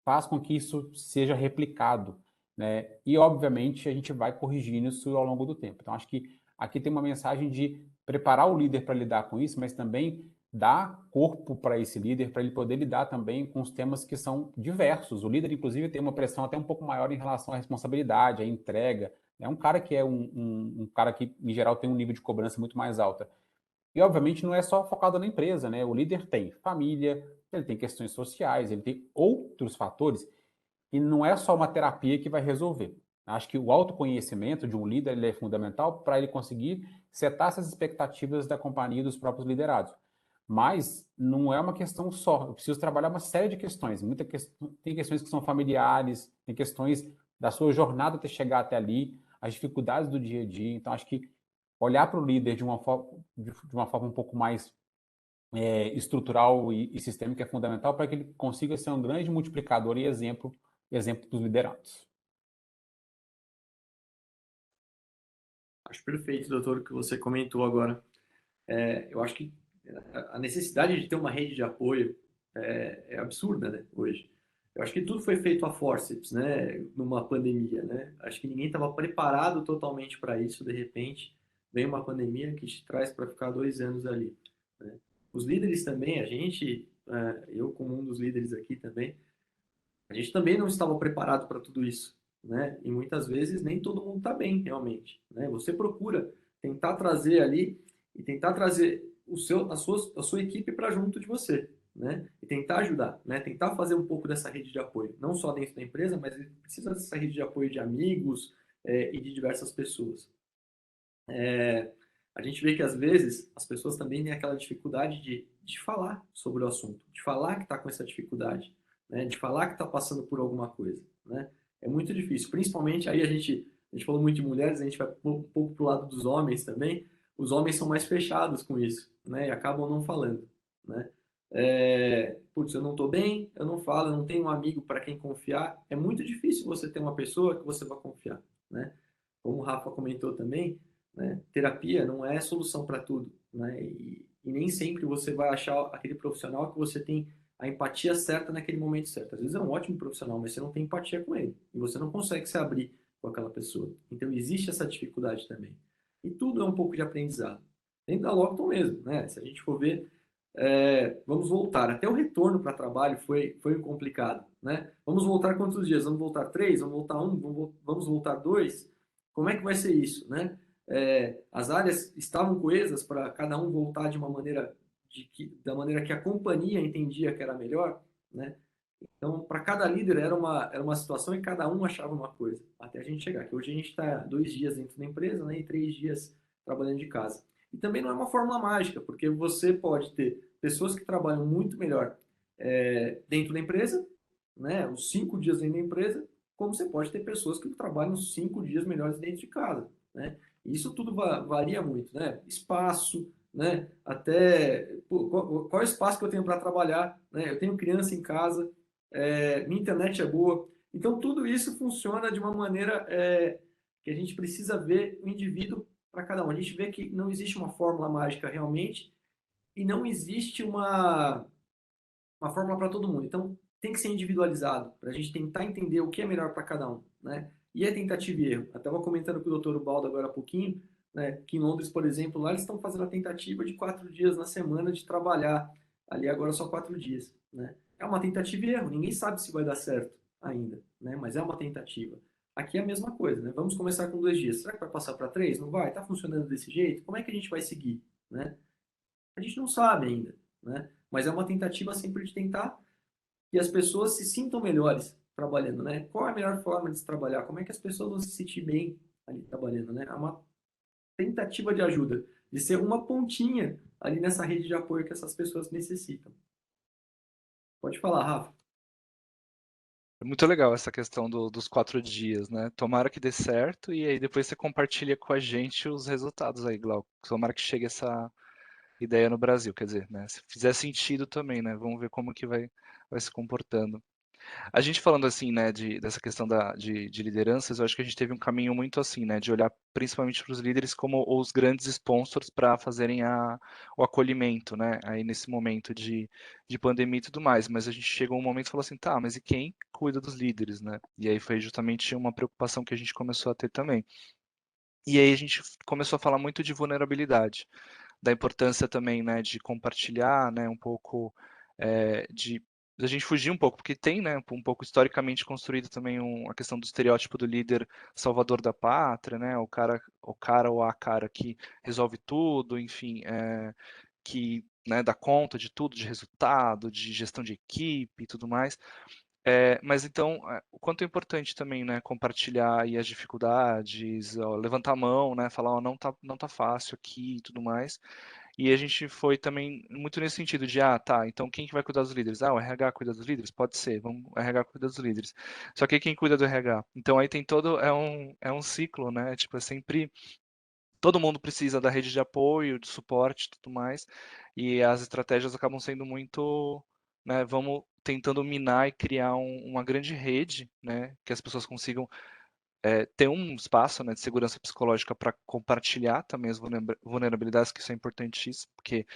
faz com que isso seja replicado, né? E, obviamente, a gente vai corrigindo isso ao longo do tempo. Então, acho que aqui tem uma mensagem de preparar o líder para lidar com isso, mas também dar corpo para esse líder, para ele poder lidar também com os temas que são diversos. O líder, inclusive, tem uma pressão até um pouco maior em relação à responsabilidade, à entrega. É um cara que um cara que, em geral, tem um nível de cobrança muito mais alta. E, obviamente, não é só focado na empresa, né? O líder tem família, ele tem questões sociais, ele tem outros fatores, e não é só uma terapia que vai resolver. Acho que o autoconhecimento de um líder ele é fundamental para ele conseguir setar essas expectativas da companhia e dos próprios liderados. Mas não é uma questão só. Eu preciso trabalhar uma série de questões. Tem questões que são familiares, tem questões da sua jornada até chegar até ali, as dificuldades do dia a dia. Então, acho que olhar para o líder de uma forma um pouco mais estrutural e sistêmica é fundamental para que ele consiga ser um grande multiplicador e exemplo dos liderados. Acho perfeito, doutor, o que você comentou agora. Eu acho que a necessidade de ter uma rede de apoio é absurda, né, hoje. Eu acho que tudo foi feito a forceps, né, numa pandemia, né? Acho que ninguém estava preparado totalmente para isso. De repente, vem uma pandemia que te traz para ficar 2 anos ali, né? Os líderes também, eu como um dos líderes aqui também, a gente também não estava preparado para tudo isso, né? E muitas vezes nem todo mundo está bem, realmente, né? Você procura tentar trazer ali e tentar trazer a sua equipe para junto de você, né? E tentar ajudar, né? Tentar fazer um pouco dessa rede de apoio, não só dentro da empresa, mas precisa dessa rede de apoio de amigos, e de diversas pessoas. A gente vê que às vezes as pessoas também têm aquela dificuldade de falar sobre o assunto, de falar que está com essa dificuldade, né? De falar que está passando por alguma coisa, né? É muito difícil, principalmente aí a gente falou muito de mulheres, a gente vai um pouco pro lado dos homens também. Os homens são mais fechados com isso, né? E acabam não falando, né? Putz, eu não estou bem, eu não falo, eu não tenho um amigo para quem confiar. É muito difícil você ter uma pessoa que você vai confiar, né? Como o Rafa comentou também, né? Terapia não é solução para tudo, né? E nem sempre você vai achar aquele profissional que você tem a empatia certa naquele momento certo. Às vezes é um ótimo profissional, mas você não tem empatia com ele e você não consegue se abrir com aquela pessoa. Então existe essa dificuldade também. E tudo é um pouco de aprendizado. Dentro da Lockton mesmo, né? Se a gente for ver, vamos voltar. Até o retorno para trabalho foi complicado, né? Vamos voltar quantos dias? Vamos voltar 3? Vamos voltar 1? Vamos voltar 2? Como é que vai ser isso, né? As áreas estavam coesas para cada um voltar de uma maneira da maneira que a companhia entendia que era melhor, né? Então, para cada líder era uma situação e cada um achava uma coisa, até a gente chegar. Que hoje a gente está 2 dias dentro da empresa, né, e 3 dias trabalhando de casa. E também não é uma fórmula mágica, porque você pode ter pessoas que trabalham muito melhor dentro da empresa, né, os 5 dias dentro da empresa, como você pode ter pessoas que trabalham os 5 dias melhores dentro de casa, né? E isso tudo varia muito, né? Espaço, né? Até qual é o espaço que eu tenho para trabalhar, né? Eu tenho criança em casa, minha internet é boa. Então, tudo isso funciona de uma maneira que a gente precisa ver o indivíduo para cada um. A gente vê que não existe uma fórmula mágica realmente e não existe uma fórmula para todo mundo. Então, tem que ser individualizado para a gente tentar entender o que é melhor para cada um, né? E é tentativa e erro. Eu estava comentando com o Dr. Ubaldo agora há pouquinho, né, que em Londres, por exemplo, lá eles estão fazendo a tentativa de 4 dias na semana de trabalhar. Ali agora só 4 dias, né? É uma tentativa e erro. Ninguém sabe se vai dar certo ainda, né? Mas é uma tentativa. Aqui é a mesma coisa, né? Vamos começar com 2 dias. Será que vai passar para 3? Não vai? Está funcionando desse jeito? Como é que a gente vai seguir, né? A gente não sabe ainda, né? Mas é uma tentativa sempre de tentar que as pessoas se sintam melhores trabalhando, né? Qual é a melhor forma de se trabalhar? Como é que as pessoas vão se sentir bem ali trabalhando, né? É uma tentativa de ajuda, de ser uma pontinha ali nessa rede de apoio que essas pessoas necessitam. Pode falar, Rafa. É muito legal essa questão dos 4 dias, né? Tomara que dê certo e aí depois você compartilha com a gente os resultados aí, Glauco. Tomara que chegue essa ideia no Brasil, quer dizer, né? Se fizer sentido também, né? Vamos ver como que vai se comportando. A gente falando assim, né, dessa questão de lideranças, eu acho que a gente teve um caminho muito assim, né, de olhar principalmente para os líderes como os grandes sponsors para fazerem o acolhimento, né, aí nesse momento de pandemia e tudo mais. Mas a gente chegou um momento e falou assim, tá, mas e quem cuida dos líderes, né? E aí foi justamente uma preocupação que a gente começou a ter também. E aí a gente começou a falar muito de vulnerabilidade, da importância também, né, de compartilhar, né, um pouco de a gente fugir um pouco, porque tem, né, um pouco historicamente construído também a questão do estereótipo do líder salvador da pátria, né, o cara ou a cara que resolve tudo, enfim, que, né, dá conta de tudo, de resultado, de gestão de equipe e tudo mais. Mas então, o quanto é importante também, né, compartilhar aí as dificuldades, ó, levantar a mão, né, falar, ó, não tá fácil aqui e tudo mais. E a gente foi também muito nesse sentido de, tá, então quem que vai cuidar dos líderes? O RH cuida dos líderes? Pode ser, vamos, o RH cuida dos líderes. Só que quem cuida do RH? Então aí tem todo, é um ciclo, né, tipo, é sempre, todo mundo precisa da rede de apoio, de suporte e tudo mais, e as estratégias acabam sendo muito, né, vamos tentando minar e criar uma grande rede, né, que as pessoas consigam ter um espaço, né, de segurança psicológica para compartilhar também as vulnerabilidades, que isso é importantíssimo, porque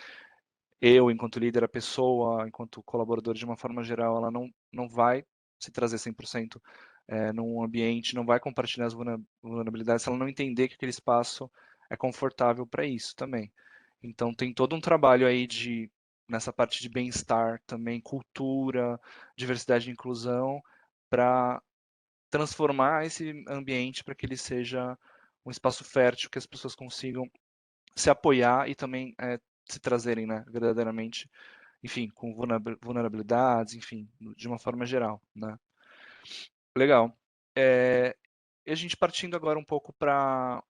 eu, enquanto líder, a pessoa, enquanto colaborador, de uma forma geral, ela não vai se trazer 100% num ambiente, não vai compartilhar as vulnerabilidades se ela não entender que aquele espaço é confortável para isso também. Então, tem todo um trabalho aí nessa parte de bem-estar também, cultura, diversidade e inclusão, para transformar esse ambiente para que ele seja um espaço fértil, que as pessoas consigam se apoiar e também se trazerem, né, verdadeiramente, enfim, com vulnerabilidades, enfim, de uma forma geral, né. Legal. E a gente partindo agora um pouco para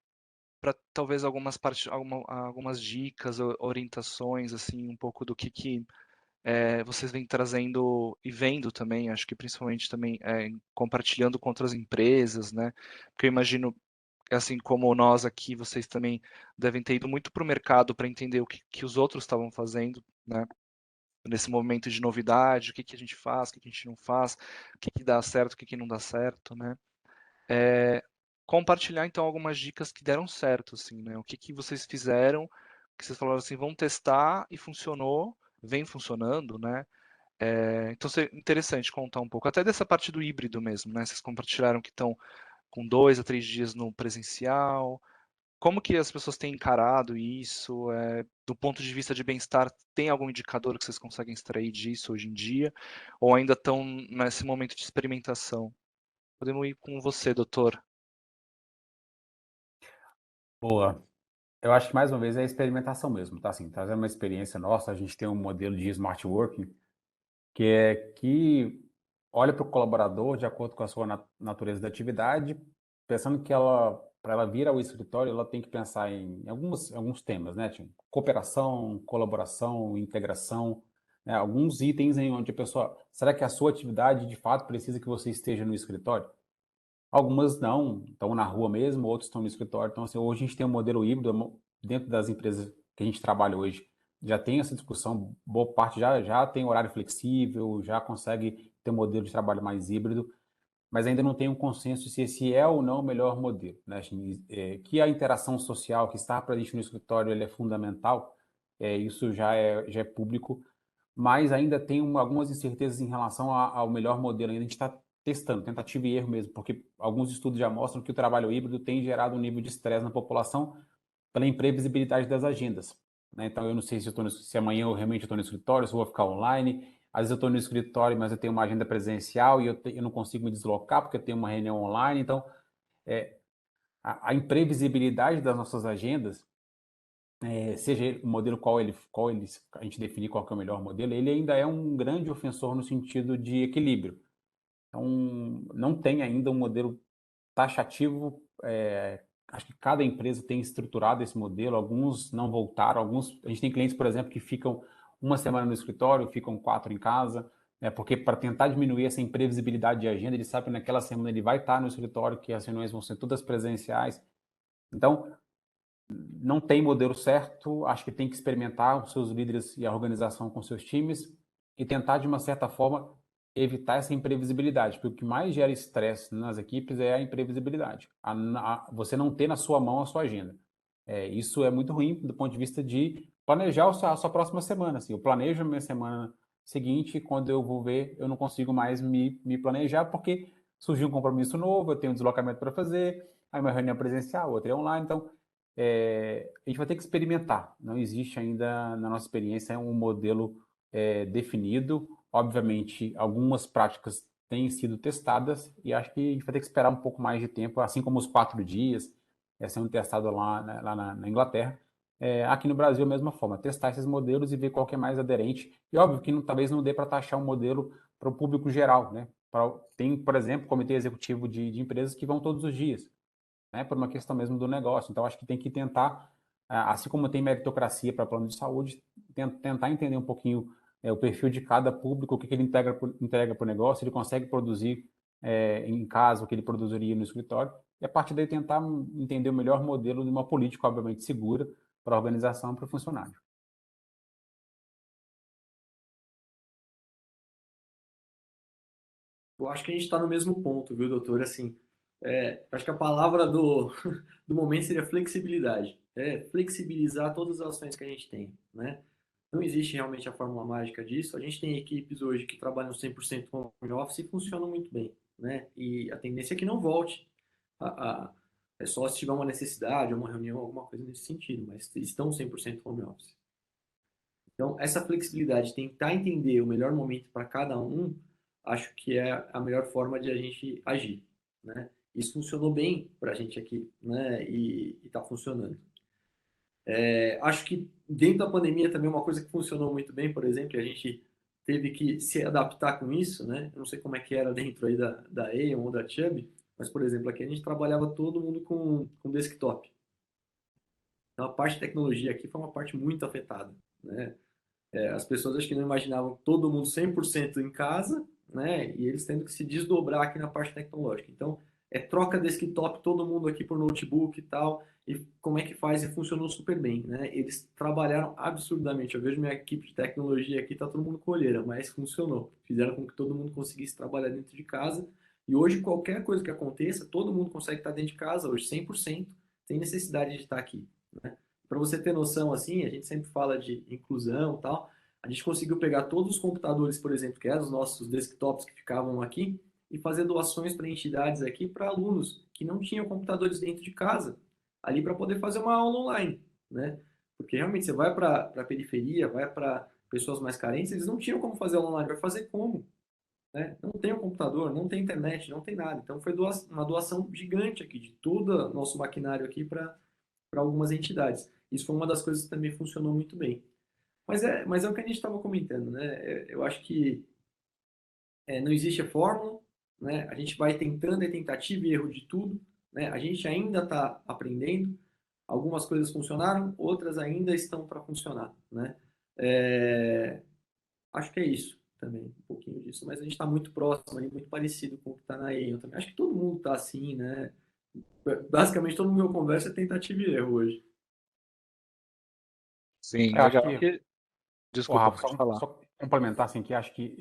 talvez algumas dicas, orientações, assim, um pouco do que vocês vêm trazendo e vendo também, acho que principalmente também compartilhando com outras empresas, né? Porque eu imagino, assim como nós aqui, vocês também devem ter ido muito para o mercado para entender o que os outros estavam fazendo, né? Nesse momento de novidade, o que a gente faz, o que a gente não faz, o que dá certo, o que não dá certo, né? Compartilhar então algumas dicas que deram certo, assim, né? O que vocês fizeram, que vocês falaram assim, vamos testar e funcionou, vem funcionando, né? Então, é interessante contar um pouco, até dessa parte do híbrido mesmo, né? Vocês compartilharam que estão com 2 a 3 dias no presencial. Como que as pessoas têm encarado isso? Do ponto de vista de bem-estar, tem algum indicador que vocês conseguem extrair disso hoje em dia? Ou ainda estão nesse momento de experimentação? Podemos ir com você, doutor. Boa. Eu acho que mais uma vez é a experimentação mesmo, tá? Assim, trazendo uma experiência nossa, a gente tem um modelo de smart working que olha para o colaborador de acordo com a sua natureza da atividade, pensando que para ela vir ao escritório, ela tem que pensar em alguns temas, né? Tipo, cooperação, colaboração, integração, né? Alguns itens em onde a pessoa, será que a sua atividade de fato precisa que você esteja no escritório? Algumas não, estão na rua mesmo, outros estão no escritório. Então, assim, hoje a gente tem um modelo híbrido dentro das empresas que a gente trabalha hoje. Já tem essa discussão, boa parte já tem horário flexível, já consegue ter um modelo de trabalho mais híbrido, mas ainda não tem um consenso se esse é ou não o melhor modelo, né? Assim, que a interação social, que estar presente no escritório, ele é fundamental, isso já é público, mas ainda tem algumas incertezas em relação ao melhor modelo. Ainda a gente está testando, tentativa e erro mesmo, porque alguns estudos já mostram que o trabalho híbrido tem gerado um nível de estresse na população pela imprevisibilidade das agendas, né? Então, eu não sei se amanhã eu realmente estou no escritório, se eu vou ficar online. Às vezes eu estou no escritório, mas eu tenho uma agenda presencial e eu não consigo me deslocar porque eu tenho uma reunião online. Então, a imprevisibilidade das nossas agendas, seja o modelo a gente definir qual que é o melhor modelo, ele ainda é um grande ofensor no sentido de equilíbrio. Então, não tem ainda um modelo taxativo. Acho que cada empresa tem estruturado esse modelo, alguns não voltaram, a gente tem clientes, por exemplo, que ficam uma semana no escritório, ficam 4 em casa, né, porque para tentar diminuir essa imprevisibilidade de agenda, ele sabe que naquela semana ele vai estar no escritório, que as reuniões vão ser todas presenciais. Então, não tem modelo certo, acho que tem que experimentar os seus líderes e a organização com seus times e tentar, de uma certa forma, evitar essa imprevisibilidade, porque o que mais gera estresse nas equipes é a imprevisibilidade, você não ter na sua mão a sua agenda. Isso é muito ruim do ponto de vista de planejar a sua próxima semana. Assim, eu planejo a minha semana seguinte, quando eu vou ver, eu não consigo mais me planejar, porque surgiu um compromisso novo, eu tenho um deslocamento para fazer, aí uma reunião presencial, outra é online, então a gente vai ter que experimentar. Não existe ainda, na nossa experiência, um modelo definido. Obviamente, algumas práticas têm sido testadas e acho que a gente vai ter que esperar um pouco mais de tempo, assim como os 4 dias sendo testado lá, né, lá na Inglaterra. Aqui no Brasil, a mesma forma, testar esses modelos e ver qual que é mais aderente. E óbvio que talvez não dê para taxar um modelo para o público geral, né? Tem, por exemplo, comitê executivo de empresas que vão todos os dias, né, por uma questão mesmo do negócio. Então, acho que tem que tentar, assim como tem meritocracia para plano de saúde, tentar entender um pouquinho o perfil de cada público, o que ele entrega para o negócio, ele consegue produzir em casa o que ele produziria no escritório, e a partir daí tentar entender o melhor modelo de uma política, obviamente, segura para a organização e para o funcionário. Eu acho que a gente está no mesmo ponto, viu, doutor? Assim, acho que a palavra do momento seria flexibilidade. Flexibilizar todas as ações que a gente tem, né? Não existe realmente a fórmula mágica disso. A gente tem equipes hoje que trabalham 100% home office e funcionam muito bem, né? E a tendência é que não volte. É só se tiver uma necessidade, uma reunião, alguma coisa nesse sentido, mas estão 100% home office. Então, essa flexibilidade, tentar entender o melhor momento para cada um, acho que é a melhor forma de a gente agir, né? Isso funcionou bem para a gente aqui, né? E está funcionando. Acho que dentro da pandemia também uma coisa que funcionou muito bem, por exemplo, a gente teve que se adaptar com isso, né? Eu não sei como é que era dentro aí da Aeon ou da Chubb, mas, por exemplo, aqui a gente trabalhava todo mundo com desktop. Então, a parte de tecnologia aqui foi uma parte muito afetada, né? As pessoas acho que não imaginavam todo mundo 100% em casa, né? E eles tendo que se desdobrar aqui na parte tecnológica. Então, troca desktop, todo mundo aqui por notebook e tal. E como é que faz? E funcionou super bem, né? Eles trabalharam absurdamente. Eu vejo minha equipe de tecnologia aqui, tá todo mundo colheira, mas funcionou. Fizeram com que todo mundo conseguisse trabalhar dentro de casa. E hoje, qualquer coisa que aconteça, todo mundo consegue estar dentro de casa hoje, 100%, sem necessidade de estar aqui, né? Para você ter noção, assim, a gente sempre fala de inclusão e tal. A gente conseguiu pegar todos os computadores, por exemplo, que eram os nossos desktops que ficavam aqui, e fazer doações para entidades aqui para alunos que não tinham computadores dentro de casa, ali para poder fazer uma aula online, né? Porque realmente você vai para a periferia, vai para pessoas mais carentes, eles não tinham como fazer aula online, vai fazer como? Né? Não tem um computador, não tem internet, não tem nada. Então foi uma doação gigante aqui de todo o nosso maquinário aqui para algumas entidades. Isso foi uma das coisas que também funcionou muito bem. Mas é o que a gente estava comentando, né? Eu acho que não existe a fórmula, né? A gente vai tentando, é tentativa e erro de tudo, né? A gente ainda está aprendendo. Algumas coisas funcionaram, outras ainda estão para funcionar, né? É, acho que é isso também, um pouquinho disso. Mas a gente está muito próximo, ali, muito parecido com o que está na EN também. Acho que todo mundo está assim, né? Basicamente, todo mundo que eu converso é tentativa e erro hoje. Sim, Eu acho legal. que, Desculpa, Rafa, pode falar. só complementar assim, que acho que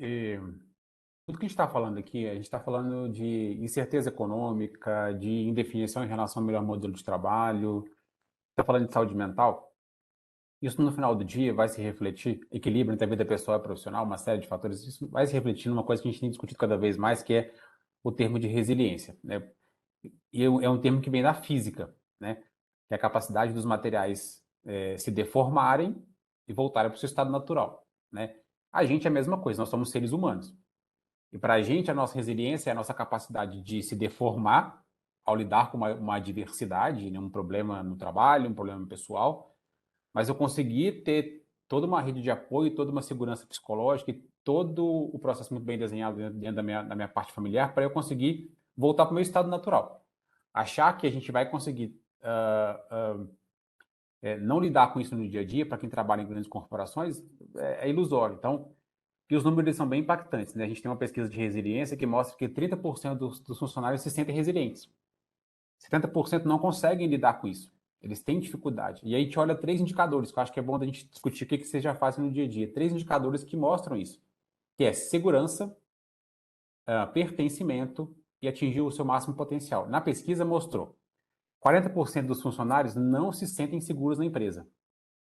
tudo que a gente está falando aqui, a gente está falando de incerteza econômica, de indefinição em relação ao melhor modelo de trabalho, está falando de saúde mental. Isso no final do dia vai se refletir, equilíbrio entre a vida pessoal e profissional, uma série de fatores, isso vai se refletir numa coisa que a gente tem discutido cada vez mais, que é o termo de resiliência, né? E é um termo que vem da física, né? Que é a capacidade dos materiais se deformarem e voltarem para o seu estado natural, né? A gente é a mesma coisa, nós somos seres humanos. E para a gente, a nossa resiliência é a nossa capacidade de se deformar ao lidar com uma adversidade, né? Um problema no trabalho, um problema pessoal, mas eu consegui ter toda uma rede de apoio, toda uma segurança psicológica e todo o processo muito bem desenhado dentro da minha parte familiar para eu conseguir voltar para o meu estado natural. Achar que a gente vai conseguir não lidar com isso no dia a dia, para quem trabalha em grandes corporações, é ilusório. Então, e os números são bem impactantes, né? A gente tem uma pesquisa de resiliência que mostra que 30% dos funcionários se sentem resilientes. 70% não conseguem lidar com isso. Eles têm dificuldade. E aí a gente olha 3 indicadores, que eu acho que é bom da gente discutir o que vocês já fazem no dia a dia. 3 indicadores que mostram isso, que é segurança, pertencimento e atingir o seu máximo potencial. Na pesquisa mostrou 40% dos funcionários não se sentem seguros na empresa.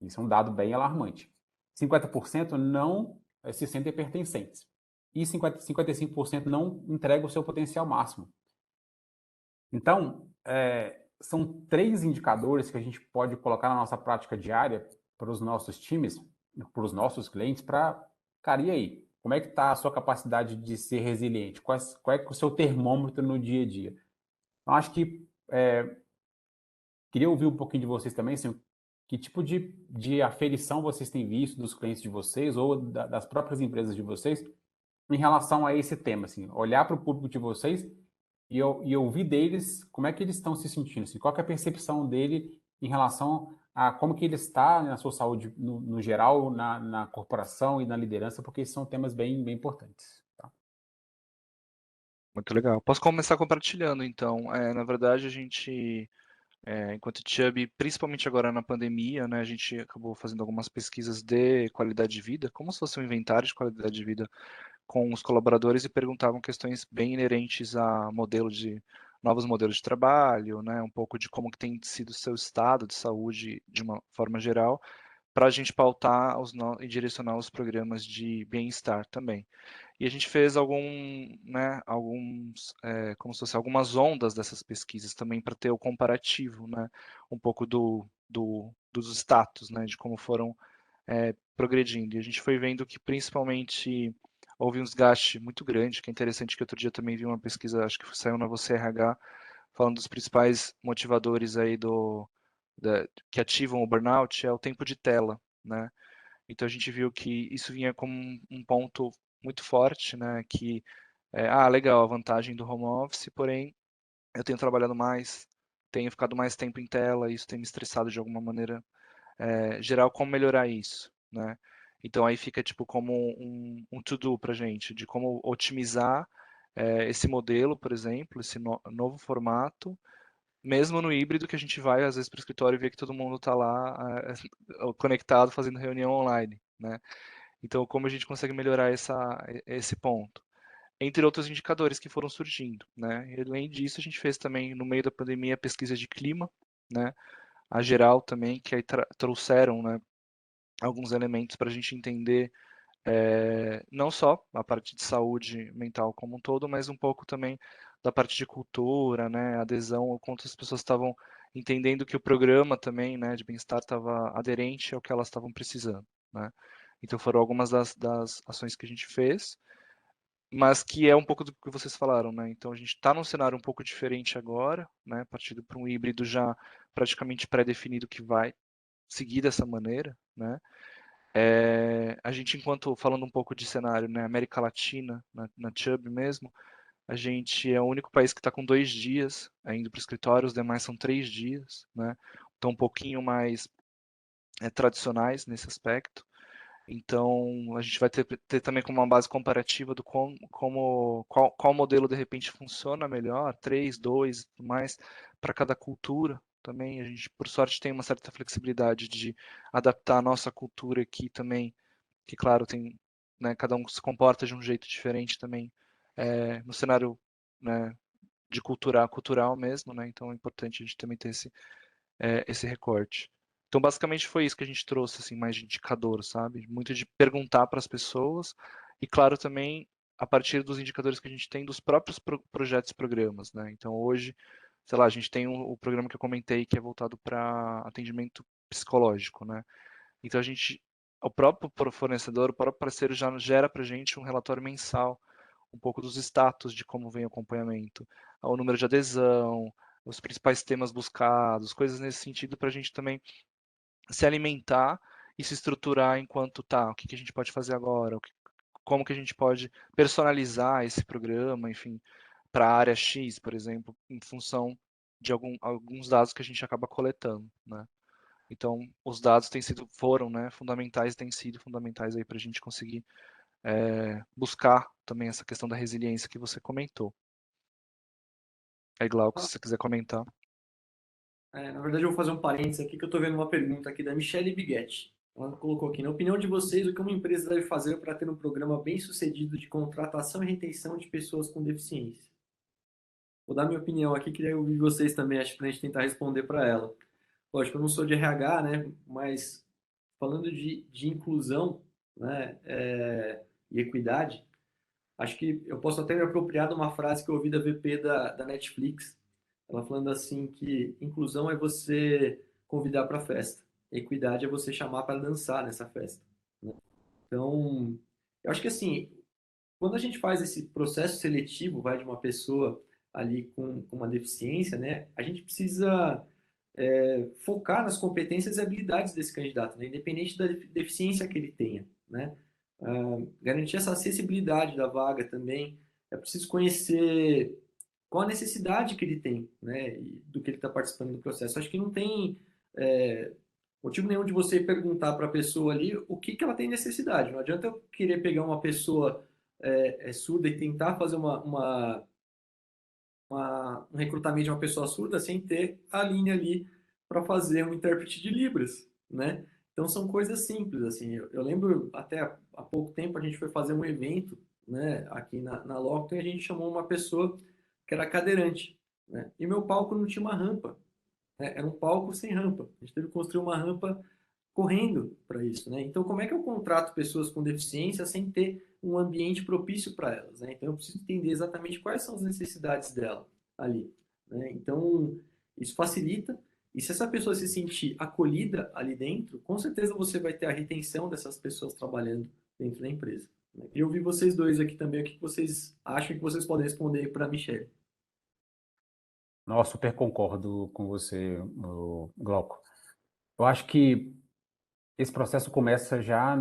Isso é um dado bem alarmante. 50% não se sentem pertencentes. E 55% não entregam o seu potencial máximo. Então, são 3 indicadores que a gente pode colocar na nossa prática diária para os nossos times, para os nossos clientes, para, cara, e aí? Como é que está a sua capacidade de ser resiliente? Qual é o seu termômetro no dia a dia? Então, acho que queria ouvir um pouquinho de vocês também, assim, que tipo de aferição vocês têm visto dos clientes de vocês ou das próprias empresas de vocês em relação a esse tema, assim, olhar para o público de vocês e ouvir deles como é que eles estão se sentindo, assim, qual que é a percepção dele em relação a como que ele está na sua saúde no geral, na corporação e na liderança, porque esses são temas bem, bem importantes. Tá? Muito legal. Posso começar compartilhando, então. Na verdade, a gente, enquanto Chubb, principalmente agora na pandemia, né, a gente acabou fazendo algumas pesquisas de qualidade de vida, como se fosse um inventário de qualidade de vida com os colaboradores e perguntavam questões bem inerentes a novos modelos de trabalho, né, um pouco de como que tem sido o seu estado de saúde de uma forma geral, para a gente pautar e direcionar os programas de bem-estar também. E a gente fez como se fosse algumas ondas dessas pesquisas também para ter o comparativo, né, um pouco dos status, né, de como foram progredindo. E a gente foi vendo que principalmente houve um desgaste muito grande, que é interessante que outro dia também vi uma pesquisa, acho que saiu na Você RH, falando dos principais motivadores aí que ativam o burnout, é o tempo de tela, né? Então a gente viu que isso vinha como um ponto muito forte, né? Que legal, a vantagem do home office, porém eu tenho trabalhado mais, tenho ficado mais tempo em tela, isso tem me estressado de alguma maneira geral, como melhorar isso, né? Então aí fica tipo como um to-do para a gente, de como otimizar esse modelo, por exemplo, esse novo formato, mesmo no híbrido que a gente vai às vezes para o escritório e vê que todo mundo está lá conectado fazendo reunião online, né? Então como a gente consegue melhorar esse ponto? Entre outros indicadores que foram surgindo, né? E, além disso, a gente fez também, no meio da pandemia, pesquisa de clima, né? A geral também, que aí trouxeram, né, alguns elementos para a gente entender não só a parte de saúde mental como um todo, mas um pouco também da parte de cultura, né, adesão, o quanto as pessoas estavam entendendo que o programa também, né, de bem-estar estava aderente ao que elas estavam precisando, né. Então foram algumas das ações que a gente fez, mas que é um pouco do que vocês falaram, né? Então a gente está num cenário um pouco diferente agora, né? Partindo para um híbrido já praticamente pré-definido que vai seguir dessa maneira, né? A gente, enquanto falando um pouco de cenário, né? América Latina, na Chubb mesmo, a gente é o único país que está com 2 dias indo para o escritório, os demais são 3 dias, né? Estão um pouquinho mais tradicionais nesse aspecto. Então, a gente vai ter também como uma base comparativa do qual modelo de repente funciona melhor, 3, 2 e tudo mais, para cada cultura também. A gente, por sorte, tem uma certa flexibilidade de adaptar a nossa cultura aqui também, que, claro, tem, né, cada um se comporta de um jeito diferente também, no cenário, né, de cultural mesmo, né? Então, é importante a gente também ter esse recorte. Então, basicamente foi isso que a gente trouxe, assim, mais de indicador, sabe? Muito de perguntar para as pessoas e, claro, também a partir dos indicadores que a gente tem dos próprios projetos e programas, né? Então, hoje, sei lá, a gente tem o programa que eu comentei que é voltado para atendimento psicológico, né? Então, o próprio fornecedor, o próprio parceiro já gera para a gente um relatório mensal, um pouco dos status de como vem o acompanhamento, o número de adesão, os principais temas buscados, coisas nesse sentido para a gente também se alimentar e se estruturar enquanto tá, o que a gente pode fazer agora, como que a gente pode personalizar esse programa, enfim, para a área X, por exemplo, em função de alguns dados que a gente acaba coletando, né? Então, os dados foram, né, fundamentais, têm sido fundamentais aí para a gente conseguir buscar também essa questão da resiliência que você comentou. Aí, Glauco, se você quiser comentar. Na verdade, eu vou fazer um parênteses aqui, que eu estou vendo uma pergunta aqui da Michelle Biguetti. Ela colocou aqui: na opinião de vocês, o que uma empresa deve fazer para ter um programa bem-sucedido de contratação e retenção de pessoas com deficiência? Vou dar minha opinião aqui, queria ouvir vocês também, acho, para a gente tentar responder para ela. Lógico, eu não sou de RH, né, mas falando de inclusão, né, e equidade, acho que eu posso até me apropriar de uma frase que eu ouvi da VP da Netflix, ela falando assim que inclusão é você convidar para a festa, equidade é você chamar para dançar nessa festa, né? Então, eu acho que assim, quando a gente faz esse processo seletivo, vai de uma pessoa ali com uma deficiência, né, a gente precisa focar nas competências e habilidades desse candidato, né, independente da deficiência que ele tenha, né. Garantir essa acessibilidade da vaga também. É preciso conhecer qual a necessidade que ele tem, né, e do que ele está participando do processo. Acho que não tem motivo nenhum de você perguntar para a pessoa ali o que ela tem necessidade. Não adianta eu querer pegar uma pessoa surda e tentar fazer um recrutamento de uma pessoa surda sem ter a linha ali para fazer um intérprete de Libras, né? Então são coisas simples, assim. Eu lembro até há pouco tempo a gente foi fazer um evento, né, aqui na Lockton, e a gente chamou uma pessoa que era cadeirante, né? E meu palco não tinha uma rampa, né? Era um palco sem rampa. A gente teve que construir uma rampa correndo para isso, né? Então, como é que eu contrato pessoas com deficiência sem ter um ambiente propício para elas, né? Então, eu preciso entender exatamente quais são as necessidades dela ali, né? Então, isso facilita. E se essa pessoa se sentir acolhida ali dentro, com certeza você vai ter a retenção dessas pessoas trabalhando dentro da empresa, né? E eu vi vocês dois aqui também, o que vocês acham que vocês podem responder para a Michelle. Nossa, super concordo com você, Glauco. Eu acho que esse processo começa já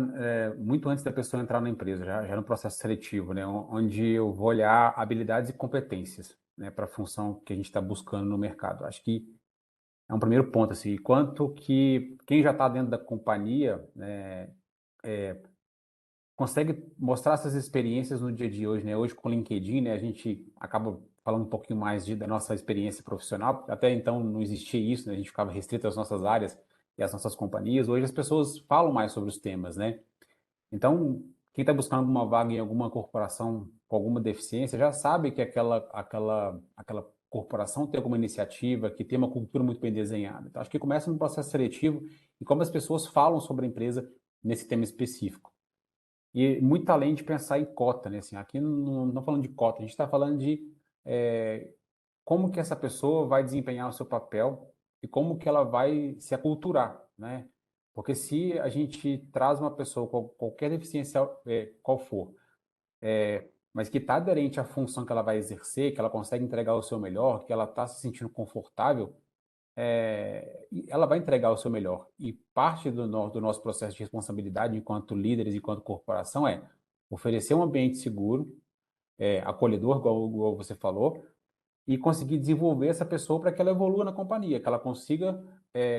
muito antes da pessoa entrar na empresa, já no processo seletivo, né, onde eu vou olhar habilidades e competências, né, para a função que a gente está buscando no mercado. Acho que é um primeiro ponto, assim, quanto que quem já está dentro da companhia, né, consegue mostrar essas experiências no dia a dia hoje, né? Hoje com o LinkedIn, né, a gente acaba falando um pouquinho mais da nossa experiência profissional, porque até então não existia isso, né? A gente ficava restrito às nossas áreas e às nossas companhias. Hoje as pessoas falam mais sobre os temas, né? Então, quem está buscando uma vaga em alguma corporação com alguma deficiência já sabe que aquela corporação tem alguma iniciativa, que tem uma cultura muito bem desenhada. Então, acho que começa no processo seletivo e como as pessoas falam sobre a empresa nesse tema específico. E muito além de pensar em cota, né? Assim, aqui não estamos falando de cota, a gente está falando de como que essa pessoa vai desempenhar o seu papel e como que ela vai se aculturar, né? Porque se a gente traz uma pessoa com qualquer deficiência, qual for, mas que está aderente à função que ela vai exercer, que ela consegue entregar o seu melhor, que ela está se sentindo confortável, ela vai entregar o seu melhor. E parte do nosso processo de responsabilidade enquanto líderes, enquanto corporação, é oferecer um ambiente seguro, acolhedor, igual você falou, e conseguir desenvolver essa pessoa para que ela evolua na companhia, que ela consiga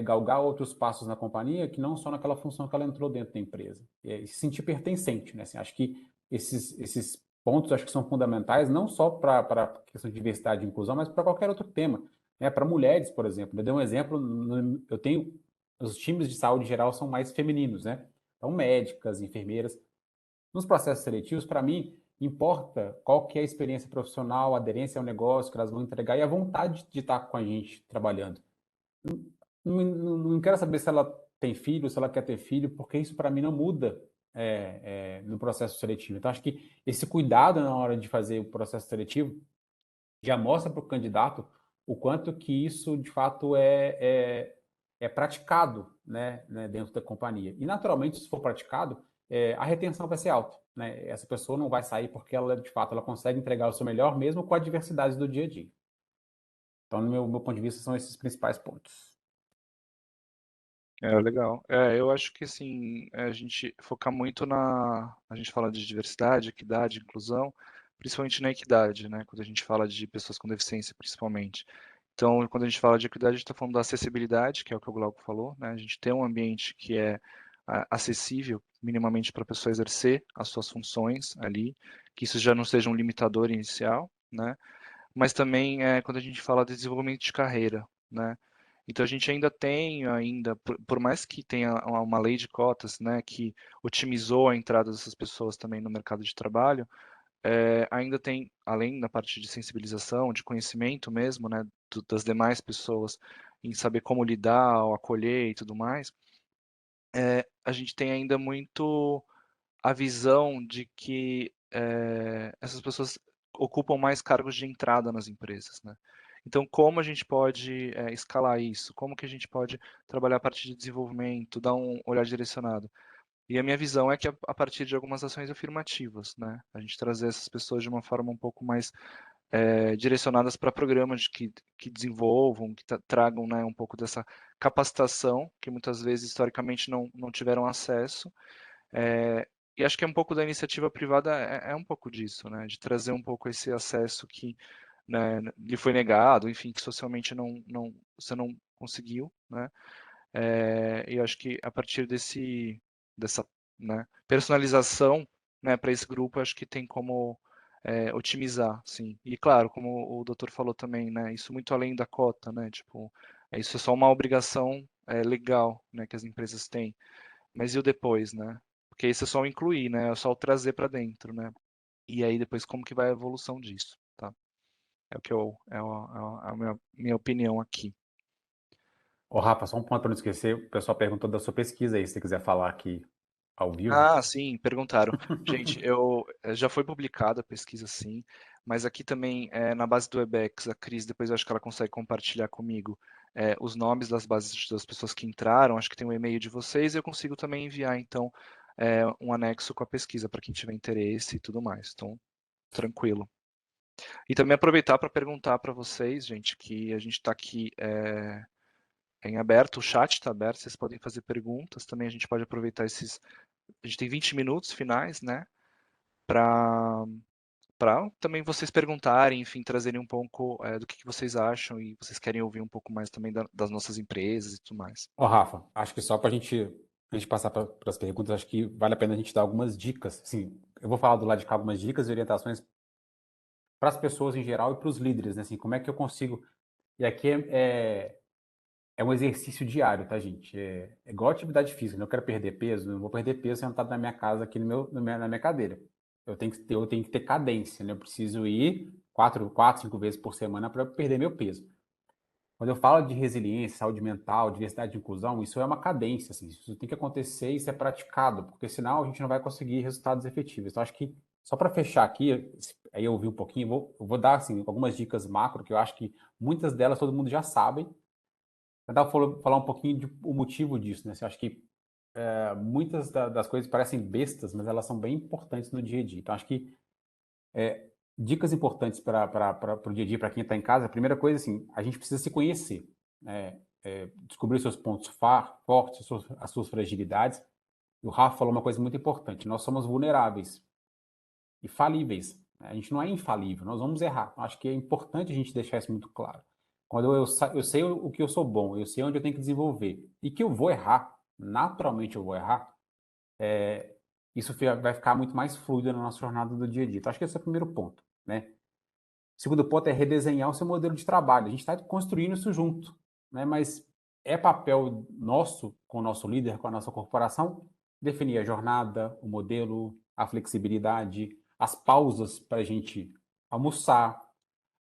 galgar outros passos na companhia, que não só naquela função que ela entrou dentro da empresa. E se sentir pertencente, né? Assim, acho que esses pontos acho que são fundamentais, não só para a questão de diversidade e inclusão, mas para qualquer outro tema. Né? Para mulheres, por exemplo. Eu dei um exemplo, eu tenho, os times de saúde geral são mais femininos, né? Então, médicas, enfermeiras. Nos processos seletivos, para mim, importa qual que é a experiência profissional, a aderência ao negócio que elas vão entregar e a vontade de estar com a gente trabalhando. Não quero saber se ela tem filho, se ela quer ter filho, porque isso para mim não muda no processo seletivo. Então, acho que esse cuidado na hora de fazer o processo seletivo já mostra para o candidato o quanto que isso, de fato, é praticado, né, dentro da companhia. E, naturalmente, se for praticado, a retenção vai ser alta. Né? Essa pessoa não vai sair porque ela, de fato, ela consegue entregar o seu melhor, mesmo com adversidades do dia a dia. Então, no meu ponto de vista, são esses principais pontos. Legal. Eu acho que assim, a gente focar muito a gente fala de diversidade, equidade, inclusão, principalmente na equidade, né? Quando a gente fala de pessoas com deficiência, principalmente. Então, quando a gente fala de equidade, a gente está falando da acessibilidade, que é o que o Glauco falou, né? A gente tem um ambiente que é acessível minimamente para a pessoa exercer as suas funções ali, que isso já não seja um limitador inicial, né? Mas também quando a gente fala de desenvolvimento de carreira, né? Então a gente ainda tem, por mais que tenha uma lei de cotas, né, que otimizou a entrada dessas pessoas também no mercado de trabalho, ainda tem, além da parte de sensibilização, de conhecimento mesmo, né, das demais pessoas em saber como lidar, ou acolher e tudo mais, a gente tem ainda muito a visão de que essas pessoas ocupam mais cargos de entrada nas empresas, né? Então, como a gente pode escalar isso? Como que a gente pode trabalhar a partir de desenvolvimento, dar um olhar direcionado? E a minha visão é que a partir de algumas ações afirmativas, né? A gente trazer essas pessoas de uma forma um pouco mais direcionadas para programas que desenvolvam, que tragam, né, um pouco dessa capacitação que muitas vezes historicamente não tiveram acesso. E acho que é um pouco da iniciativa privada, é um pouco disso, né? De trazer um pouco esse acesso que, né, lhe foi negado, enfim, que socialmente você não conseguiu, né? E eu acho que a partir dessa, né, personalização, né, para esse grupo, acho que tem como otimizar, sim. E claro, como o doutor falou também, né, isso muito além da cota, né? Tipo, isso é só uma obrigação legal, né, que as empresas têm. Mas e o depois, né? Porque isso é só o incluir, né? É só o trazer para dentro, né? E aí depois como que vai a evolução disso, tá? É o que a minha opinião aqui. Ô, Rafa, só um ponto para não esquecer, o pessoal perguntou da sua pesquisa aí, se você quiser falar aqui ao vivo. Ah, sim, perguntaram. Gente, eu já foi publicada a pesquisa, sim, mas aqui também na base do Webex, a Cris, depois eu acho que ela consegue compartilhar comigo os nomes das bases das pessoas que entraram, acho que tem um e-mail de vocês, e eu consigo também enviar, então, um anexo com a pesquisa para quem tiver interesse e tudo mais. Então, tranquilo. E também aproveitar para perguntar para vocês, gente, que a gente está aqui em aberto, o chat está aberto, vocês podem fazer perguntas, também a gente pode aproveitar a gente tem 20 minutos finais, né, para também vocês perguntarem, enfim, trazerem um pouco do que vocês acham e vocês querem ouvir um pouco mais também das nossas empresas e tudo mais. Ô, Rafa, acho que só para a gente Antes de passar para as perguntas, acho que vale a pena a gente dar algumas dicas. Assim, eu vou falar do lado de cá algumas dicas e orientações para as pessoas em geral e para os líderes, né? Assim, como é que eu consigo... E aqui é um exercício diário, tá, gente? É igual atividade física, né? Eu quero perder peso, não vou perder peso sentado na minha casa, aqui na minha cadeira. Eu tenho que ter cadência, né? Eu preciso ir quatro, 5 vezes por semana para perder meu peso. Quando eu falo de resiliência, saúde mental, diversidade e inclusão, isso é uma cadência, assim, isso tem que acontecer e ser praticado, porque senão a gente não vai conseguir resultados efetivos. Então, acho que, só para fechar aqui, aí eu ouvi um pouquinho, eu vou dar, assim, algumas dicas macro, que eu acho que muitas delas todo mundo já sabe. Tentar falar um pouquinho o motivo disso, né? Eu acho que muitas das coisas parecem bestas, mas elas são bem importantes no dia a dia. Então, acho que dicas importantes para o dia a dia, para quem está em casa, a primeira coisa, assim, a gente precisa se conhecer, né? Descobrir os seus pontos fortes, as suas fragilidades. E o Rafa falou uma coisa muito importante: nós somos vulneráveis e falíveis, né? A gente não é infalível, nós vamos errar. Acho que é importante a gente deixar isso muito claro. Quando eu sei o que eu sou bom, eu sei onde eu tenho que desenvolver e que eu vou errar, naturalmente eu vou errar, isso vai ficar muito mais fluido na nossa jornada do dia a dia. Então, acho que esse é o primeiro ponto, né? O segundo ponto é redesenhar o seu modelo de trabalho. A gente está construindo isso junto, né? Mas é papel nosso, com o nosso líder, com a nossa corporação, definir a jornada, o modelo, a flexibilidade, as pausas para a gente almoçar,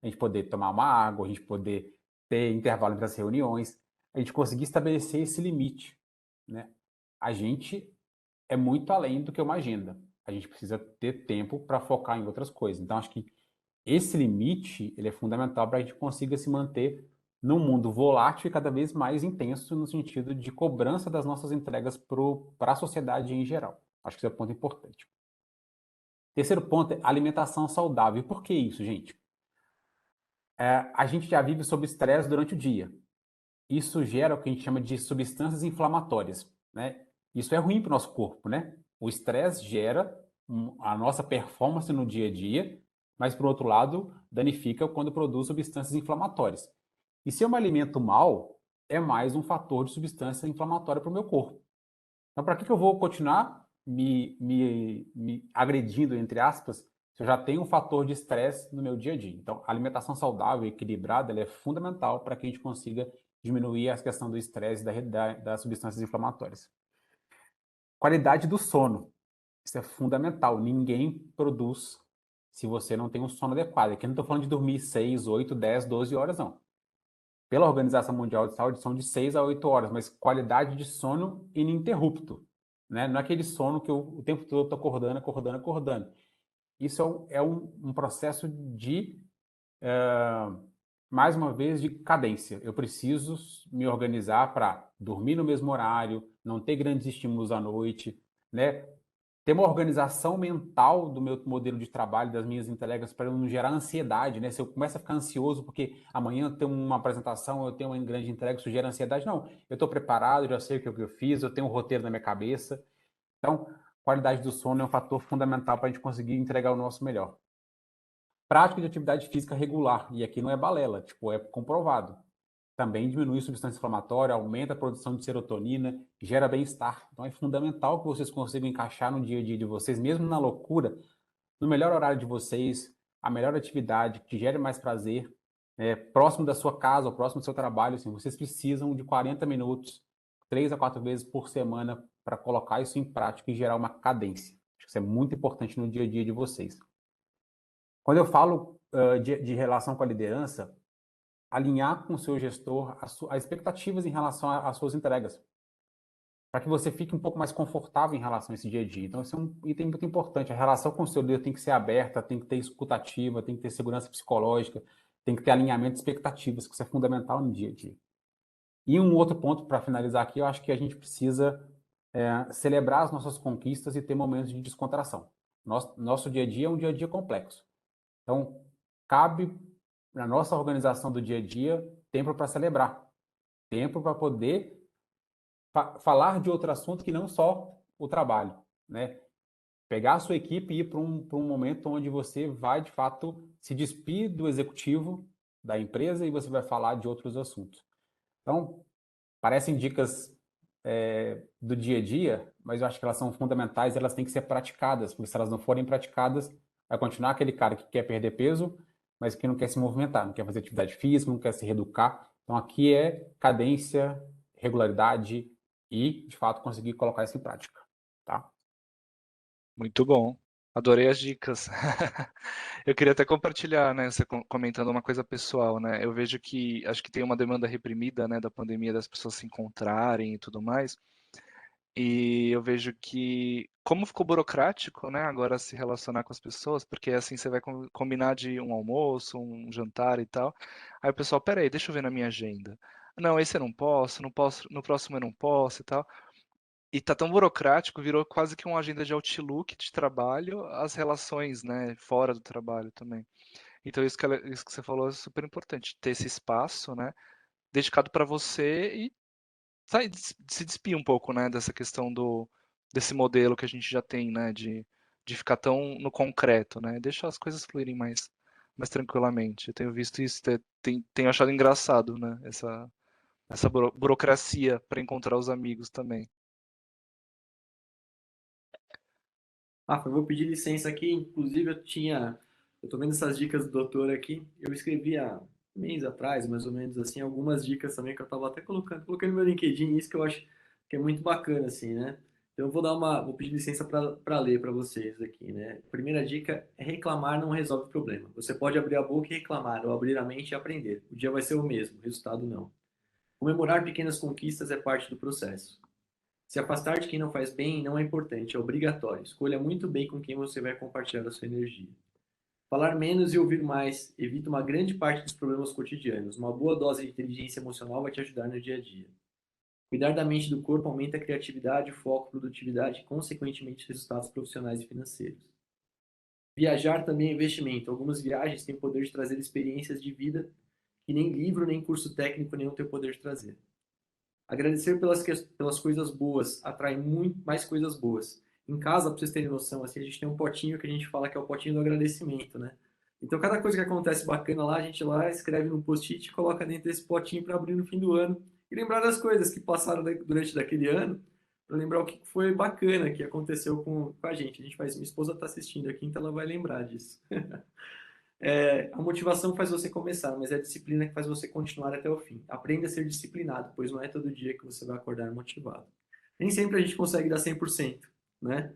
a gente poder tomar uma água, a gente poder ter intervalo entre as reuniões, a gente conseguir estabelecer esse limite, né? A gente é muito além do que uma agenda. A gente precisa ter tempo para focar em outras coisas. Então, acho que esse limite ele é fundamental para a gente consiga se manter num mundo volátil e cada vez mais intenso no sentido de cobrança das nossas entregas para a sociedade em geral. Acho que esse é um ponto importante. Terceiro ponto é alimentação saudável. Por que isso, gente? A gente já vive sob estresse durante o dia. Isso gera o que a gente chama de substâncias inflamatórias, né? Isso é ruim para o nosso corpo, né? O estresse gera a nossa performance no dia a dia, mas, por outro lado, danifica quando produz substâncias inflamatórias. E se eu me alimento mal, é mais um fator de substância inflamatória para o meu corpo. Então, para que eu vou continuar me agredindo, entre aspas, se eu já tenho um fator de estresse no meu dia a dia? Então, a alimentação saudável e equilibrada ela é fundamental para que a gente consiga diminuir a questão do estresse e das substâncias inflamatórias. Qualidade do sono. Isso é fundamental. Ninguém produz se você não tem um sono adequado. Aqui eu não estou falando de dormir 6, 8, 10, 12 horas, não. Pela Organização Mundial de Saúde, são de 6 a 8 horas, mas qualidade de sono ininterrupto, né? Não é aquele sono que eu o tempo todo estou acordando, acordando, acordando. Isso é um processo de, mais uma vez, de cadência. Eu preciso me organizar para dormir no mesmo horário, não ter grandes estímulos à noite, né? Ter uma organização mental do meu modelo de trabalho, das minhas entregas, para não gerar ansiedade, né? Se eu começo a ficar ansioso porque amanhã tem uma apresentação, eu tenho uma grande entrega, isso gera ansiedade. Não, eu estou preparado, já sei o que eu fiz, eu tenho um roteiro na minha cabeça. Então, qualidade do sono é um fator fundamental para a gente conseguir entregar o nosso melhor. Prática de atividade física regular, e aqui não é balela, tipo, é comprovado. Também diminui a substância inflamatória, aumenta a produção de serotonina, gera bem-estar. Então é fundamental que vocês consigam encaixar no dia a dia de vocês, mesmo na loucura, no melhor horário de vocês, a melhor atividade que gere mais prazer, próximo da sua casa ou próximo do seu trabalho. Assim, vocês precisam de 40 minutos, 3 a 4 vezes por semana, para colocar isso em prática e gerar uma cadência. Acho que isso é muito importante no dia a dia de vocês. Quando eu falo de relação com a liderança, alinhar com o seu gestor as expectativas em relação às suas entregas, para que você fique um pouco mais confortável em relação a esse dia a dia. Então, esse é um item muito importante. A relação com o seu líder tem que ser aberta, tem que ter escutativa, tem que ter segurança psicológica, tem que ter alinhamento de expectativas, que isso é fundamental no dia a dia. E um outro ponto, para finalizar aqui, eu acho que a gente precisa celebrar as nossas conquistas e ter momentos de descontração. Nosso dia a dia é um dia a dia complexo. Então, cabe na nossa organização do dia a dia tempo para celebrar, tempo para poder falar de outro assunto que não só o trabalho, né? Pegar a sua equipe e ir para um momento onde você vai, de fato, se despir do executivo da empresa e você vai falar de outros assuntos. Então, parecem dicas do dia a dia, mas eu acho que elas são fundamentais, elas têm que ser praticadas, porque se elas não forem praticadas, vai continuar aquele cara que quer perder peso, mas que não quer se movimentar, não quer fazer atividade física, não quer se reeducar. Então aqui é cadência, regularidade e, de fato, conseguir colocar isso em prática, tá? Muito bom. Adorei as dicas. Eu queria até compartilhar, né, você comentando uma coisa pessoal, né? Eu vejo que acho que tem uma demanda reprimida, né, da pandemia das pessoas se encontrarem e tudo mais. E eu vejo que como ficou burocrático, né, agora se relacionar com as pessoas, porque assim você vai combinar de um almoço, um jantar e tal. Aí o pessoal, peraí, deixa eu ver na minha agenda. Não, esse eu não posso, no próximo eu não posso e tal. E tá tão burocrático, virou quase que uma agenda de Outlook de trabalho, as relações, né, fora do trabalho também. Então isso que você falou é super importante, ter esse espaço, né, dedicado para você e se despir um pouco, né, dessa questão desse modelo que a gente já tem, né, de ficar tão no concreto, né, deixar as coisas fluírem mais tranquilamente. Eu tenho visto isso, tenho achado engraçado, né, essa burocracia para encontrar os amigos também. Eu vou pedir licença aqui. Inclusive, eu tô vendo essas dicas do doutor aqui. Eu escrevi há um mês atrás, mais ou menos assim, algumas dicas também que eu tava até coloquei no meu LinkedIn, isso que eu acho que é muito bacana, assim, né? Então, vou pedir licença para ler para vocês aqui, né? Primeira dica é reclamar não resolve o problema. Você pode abrir a boca e reclamar, ou abrir a mente e aprender. O dia vai ser o mesmo, o resultado não. Comemorar pequenas conquistas é parte do processo. Se afastar de quem não faz bem não é importante, é obrigatório. Escolha muito bem com quem você vai compartilhar a sua energia. Falar menos e ouvir mais evita uma grande parte dos problemas cotidianos. Uma boa dose de inteligência emocional vai te ajudar no dia a dia. Cuidar da mente e do corpo aumenta a criatividade, foco, produtividade e, consequentemente, resultados profissionais e financeiros. Viajar também é investimento. Algumas viagens têm o poder de trazer experiências de vida que nem livro, nem curso técnico nenhum tem o poder de trazer. Agradecer pelas coisas boas atrai muito mais coisas boas. Em casa, para vocês terem noção, assim, a gente tem um potinho que a gente fala que é o potinho do agradecimento, né? Então, cada coisa que acontece bacana lá, a gente lá escreve num post-it e coloca dentro desse potinho para abrir no fim do ano e lembrar das coisas que passaram durante daquele ano, para lembrar o que foi bacana que aconteceu com a gente. Minha esposa está assistindo aqui, então ela vai lembrar disso. A motivação faz você começar, mas é a disciplina que faz você continuar até o fim. Aprenda a ser disciplinado, pois não é todo dia que você vai acordar motivado. Nem sempre a gente consegue dar 100%, né?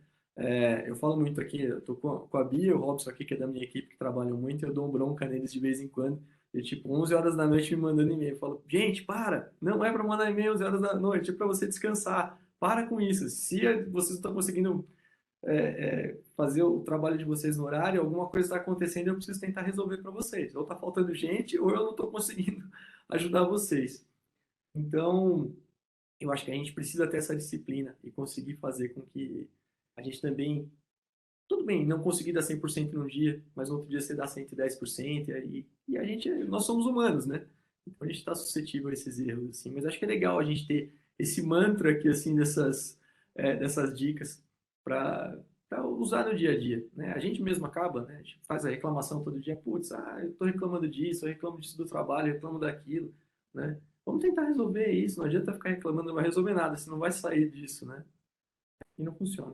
Eu falo muito aqui, eu tô com a Bia, o Robson aqui, que é da minha equipe, que trabalham muito, eu dou um bronca neles de vez em quando. E tipo, 11 horas da noite me mandando e-mail. Eu falo, gente, para! Não é para mandar e-mail 11 horas da noite, é para você descansar. Para com isso. Se vocês estão conseguindo fazer o trabalho de vocês no horário, alguma coisa está acontecendo e eu preciso tentar resolver para vocês. Ou está faltando gente, ou eu não estou conseguindo ajudar vocês. Então, eu acho que a gente precisa ter essa disciplina e conseguir fazer com que a gente também, tudo bem, não conseguir dar 100% num dia, mas no outro dia você dá 110%, e nós somos humanos, né? Então a gente está suscetível a esses erros, assim. Mas acho que é legal a gente ter esse mantra aqui, assim, dessas dicas para usar no dia a dia, né? A gente mesmo acaba, né? A gente faz a reclamação todo dia, putz, eu tô reclamando disso, eu reclamo disso do trabalho, eu reclamo daquilo, né? Vamos tentar resolver isso, não adianta ficar reclamando, não vai resolver nada, você não vai sair disso, né? E não funciona.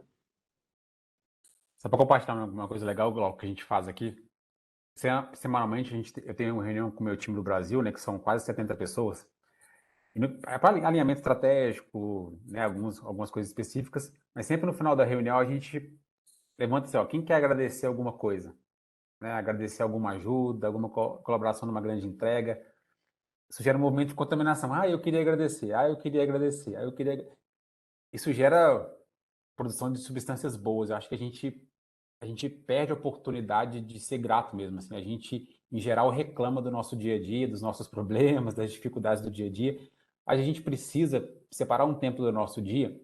Só para compartilhar uma coisa legal, Glauco, que a gente faz aqui. Semanalmente, eu tenho uma reunião com o meu time do Brasil, né, que são quase 70 pessoas. É para alinhamento estratégico, né, algumas coisas específicas, mas sempre no final da reunião a gente levanta assim, ó, quem quer agradecer alguma coisa, né, agradecer alguma ajuda, alguma colaboração numa grande entrega. Isso gera um movimento de contaminação. Eu queria agradecer, eu queria agradecer, eu queria... Isso gera produção de substâncias boas. Eu acho que a gente perde a oportunidade de ser grato mesmo. Assim, a gente, em geral, reclama do nosso dia a dia, dos nossos problemas, das dificuldades do dia a dia. Mas a gente precisa separar um tempo do nosso dia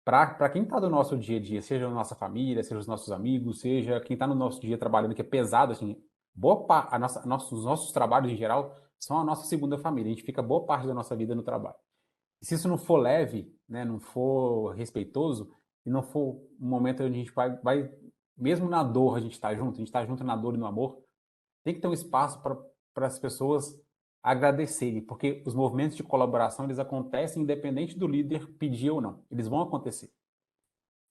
para quem está do nosso dia a dia, seja a nossa família, seja os nossos amigos, seja quem está no nosso dia trabalhando, que é pesado. Assim, os nossos trabalhos, em geral, são a nossa segunda família. A gente fica boa parte da nossa vida no trabalho. E se isso não for leve, né, não for respeitoso, e não for um momento onde a gente vai mesmo na dor a gente está junto na dor e no amor, tem que ter um espaço para as pessoas agradecerem, porque os movimentos de colaboração, eles acontecem independente do líder pedir ou não, eles vão acontecer.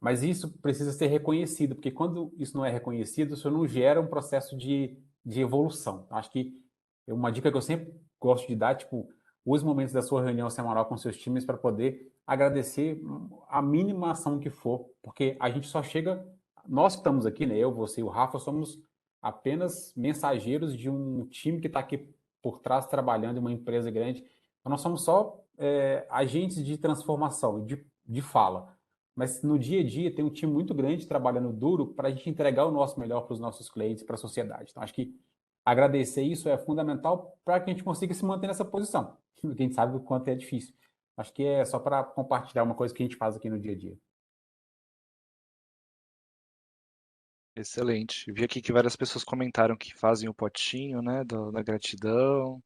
Mas isso precisa ser reconhecido, porque quando isso não é reconhecido, isso não gera um processo de evolução. Acho que uma dica que eu sempre gosto de dar, tipo, use momentos da sua reunião semanal com seus times para poder agradecer a mínima ação que for, porque a gente só chega, nós que estamos aqui, né, eu, você e o Rafa, somos apenas mensageiros de um time que está aqui por trás trabalhando em uma empresa grande. Então, nós somos só agentes de transformação, de fala. Mas no dia a dia tem um time muito grande trabalhando duro para a gente entregar o nosso melhor para os nossos clientes, para a sociedade. Então, acho que agradecer isso é fundamental para que a gente consiga se manter nessa posição, porque a gente sabe o quanto é difícil. Acho que é só para compartilhar uma coisa que a gente faz aqui no dia a dia. Excelente. Vi aqui que várias pessoas comentaram que fazem o potinho, né, da gratidão.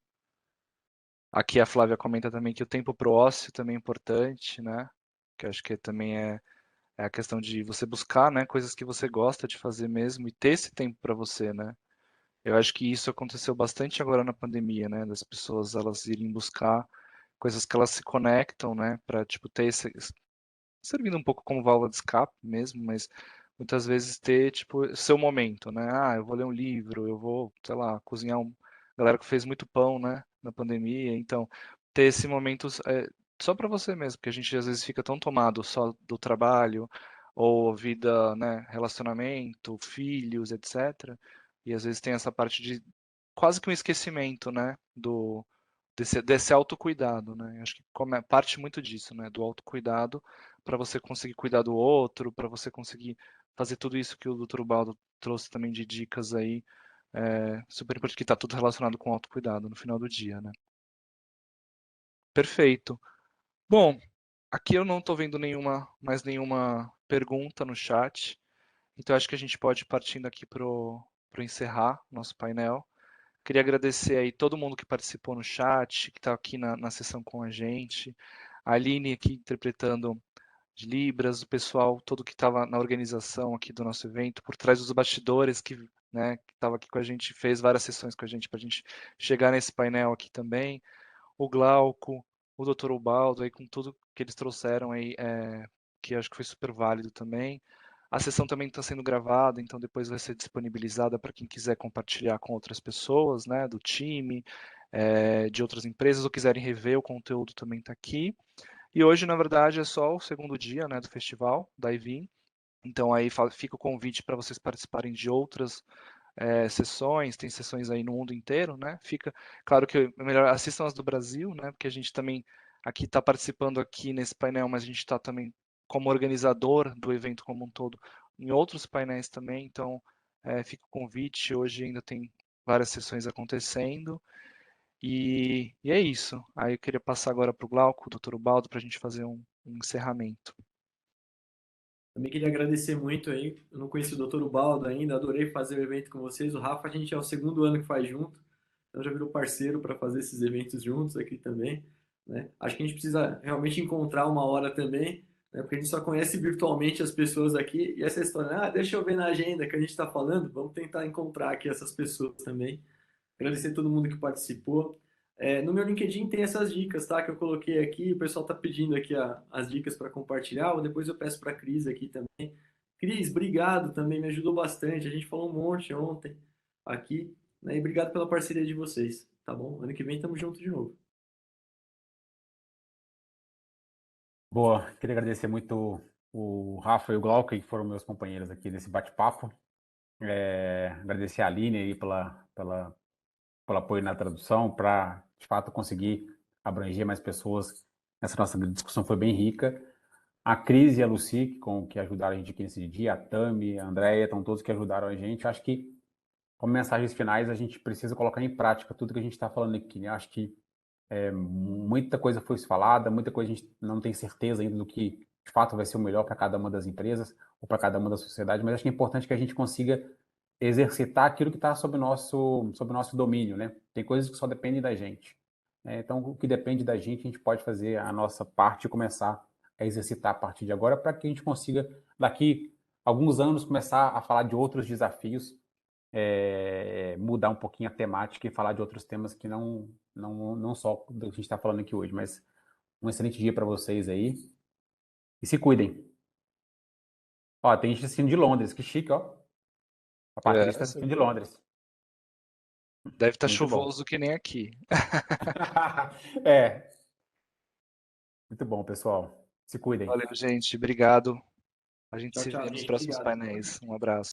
Aqui a Flávia comenta também que o tempo pro ócio também é importante, né? Que eu acho que também é a questão de você buscar, né, coisas que você gosta de fazer mesmo e ter esse tempo para você, né? Eu acho que isso aconteceu bastante agora na pandemia, né? Das pessoas elas irem buscar coisas que elas se conectam, né? Para tipo ter esse servindo um pouco como válvula de escape mesmo, mas muitas vezes ter tipo seu momento, né? Ah, eu vou ler um livro, eu vou, sei lá, cozinhar um. Galera que fez muito pão, né? Na pandemia, então ter esse momento só para você mesmo, porque a gente às vezes fica tão tomado só do trabalho ou vida, né? Relacionamento, filhos, etc. E às vezes tem essa parte de quase que um esquecimento, né? Desse autocuidado, né? Acho que parte muito disso, né? Do autocuidado para você conseguir cuidar do outro, para você conseguir fazer tudo isso que o Dr. Ubaldo trouxe também de dicas aí, super importante, que está tudo relacionado com autocuidado no final do dia, né? Perfeito. Bom, aqui eu não estou vendo mais nenhuma pergunta no chat, então acho que a gente pode ir partindo aqui pro encerrar nosso painel. Queria agradecer aí todo mundo que participou no chat, que está aqui na sessão com a gente. A Aline aqui interpretando de Libras, o pessoal todo que estava na organização aqui do nosso evento, por trás dos bastidores que estava aqui com a gente, fez várias sessões com a gente para a gente chegar nesse painel aqui também. O Glauco, o Dr. Ubaldo, aí com tudo que eles trouxeram aí, que acho que foi super válido também. A sessão também está sendo gravada, então depois vai ser disponibilizada para quem quiser compartilhar com outras pessoas, né, do time, de outras empresas, ou quiserem rever o conteúdo também está aqui. E hoje, na verdade, é só o segundo dia, né, do festival da IVIN. Então aí fica o convite para vocês participarem de outras sessões, tem sessões aí no mundo inteiro, né? Fica claro que é melhor assistam as do Brasil, né? Porque a gente também aqui está participando aqui nesse painel, mas a gente está também como organizador do evento como um todo em outros painéis também. Então fica o convite. Hoje ainda tem várias sessões acontecendo. E é isso. Aí eu queria passar agora para o Glauco, o Dr. Ubaldo, para a gente fazer um encerramento. Também queria agradecer muito aí. Eu não conheci o Dr. Ubaldo ainda, adorei fazer o evento com vocês. O Rafa, a gente é o segundo ano que faz junto, então já virou parceiro para fazer esses eventos juntos aqui também, né? Acho que a gente precisa realmente encontrar uma hora também, né? Porque a gente só conhece virtualmente as pessoas aqui e essa história, deixa eu ver na agenda que a gente está falando, vamos tentar encontrar aqui essas pessoas também. Agradecer a todo mundo que participou. No meu LinkedIn tem essas dicas, tá? Que eu coloquei aqui. O pessoal tá pedindo aqui as dicas para compartilhar. Ou depois eu peço para a Cris aqui também. Cris, obrigado também, me ajudou bastante. A gente falou um monte ontem aqui, né? E obrigado pela parceria de vocês, tá bom? Ano que vem estamos juntos de novo. Boa, queria agradecer muito o Rafa e o Glauco, que foram meus companheiros aqui nesse bate-papo. Agradecer a Aline aí pelo apoio na tradução, para, de fato, conseguir abranger mais pessoas. Essa nossa discussão foi bem rica. A Cris e a Lucy, que ajudaram a gente aqui nesse dia, a Tami, a Andréia, estão todos que ajudaram a gente. Acho que, como mensagens finais, a gente precisa colocar em prática tudo que a gente está falando aqui, né? Acho que muita coisa foi falada, muita coisa a gente não tem certeza ainda do que, de fato, vai ser o melhor para cada uma das empresas ou para cada uma da sociedade, mas acho que é importante que a gente consiga exercitar aquilo que está sob nosso domínio, né? Tem coisas que só dependem da gente. Então, o que depende da gente, a gente pode fazer a nossa parte e começar a exercitar a partir de agora para que a gente consiga, daqui alguns anos, começar a falar de outros desafios mudar um pouquinho a temática e falar de outros temas que não só do que a gente está falando aqui hoje, mas um excelente dia para vocês aí. E se cuidem. Ó, tem gente assistindo de Londres, que chique, ó. A Patrícia está assistindo de Londres. Deve estar Muito bom. chuvoso que nem aqui. É. Muito bom, pessoal. Se cuidem. Valeu, gente. Obrigado. A gente Tchau, se tchau, vê nos gente. próximos Obrigado. painéis. Um abraço.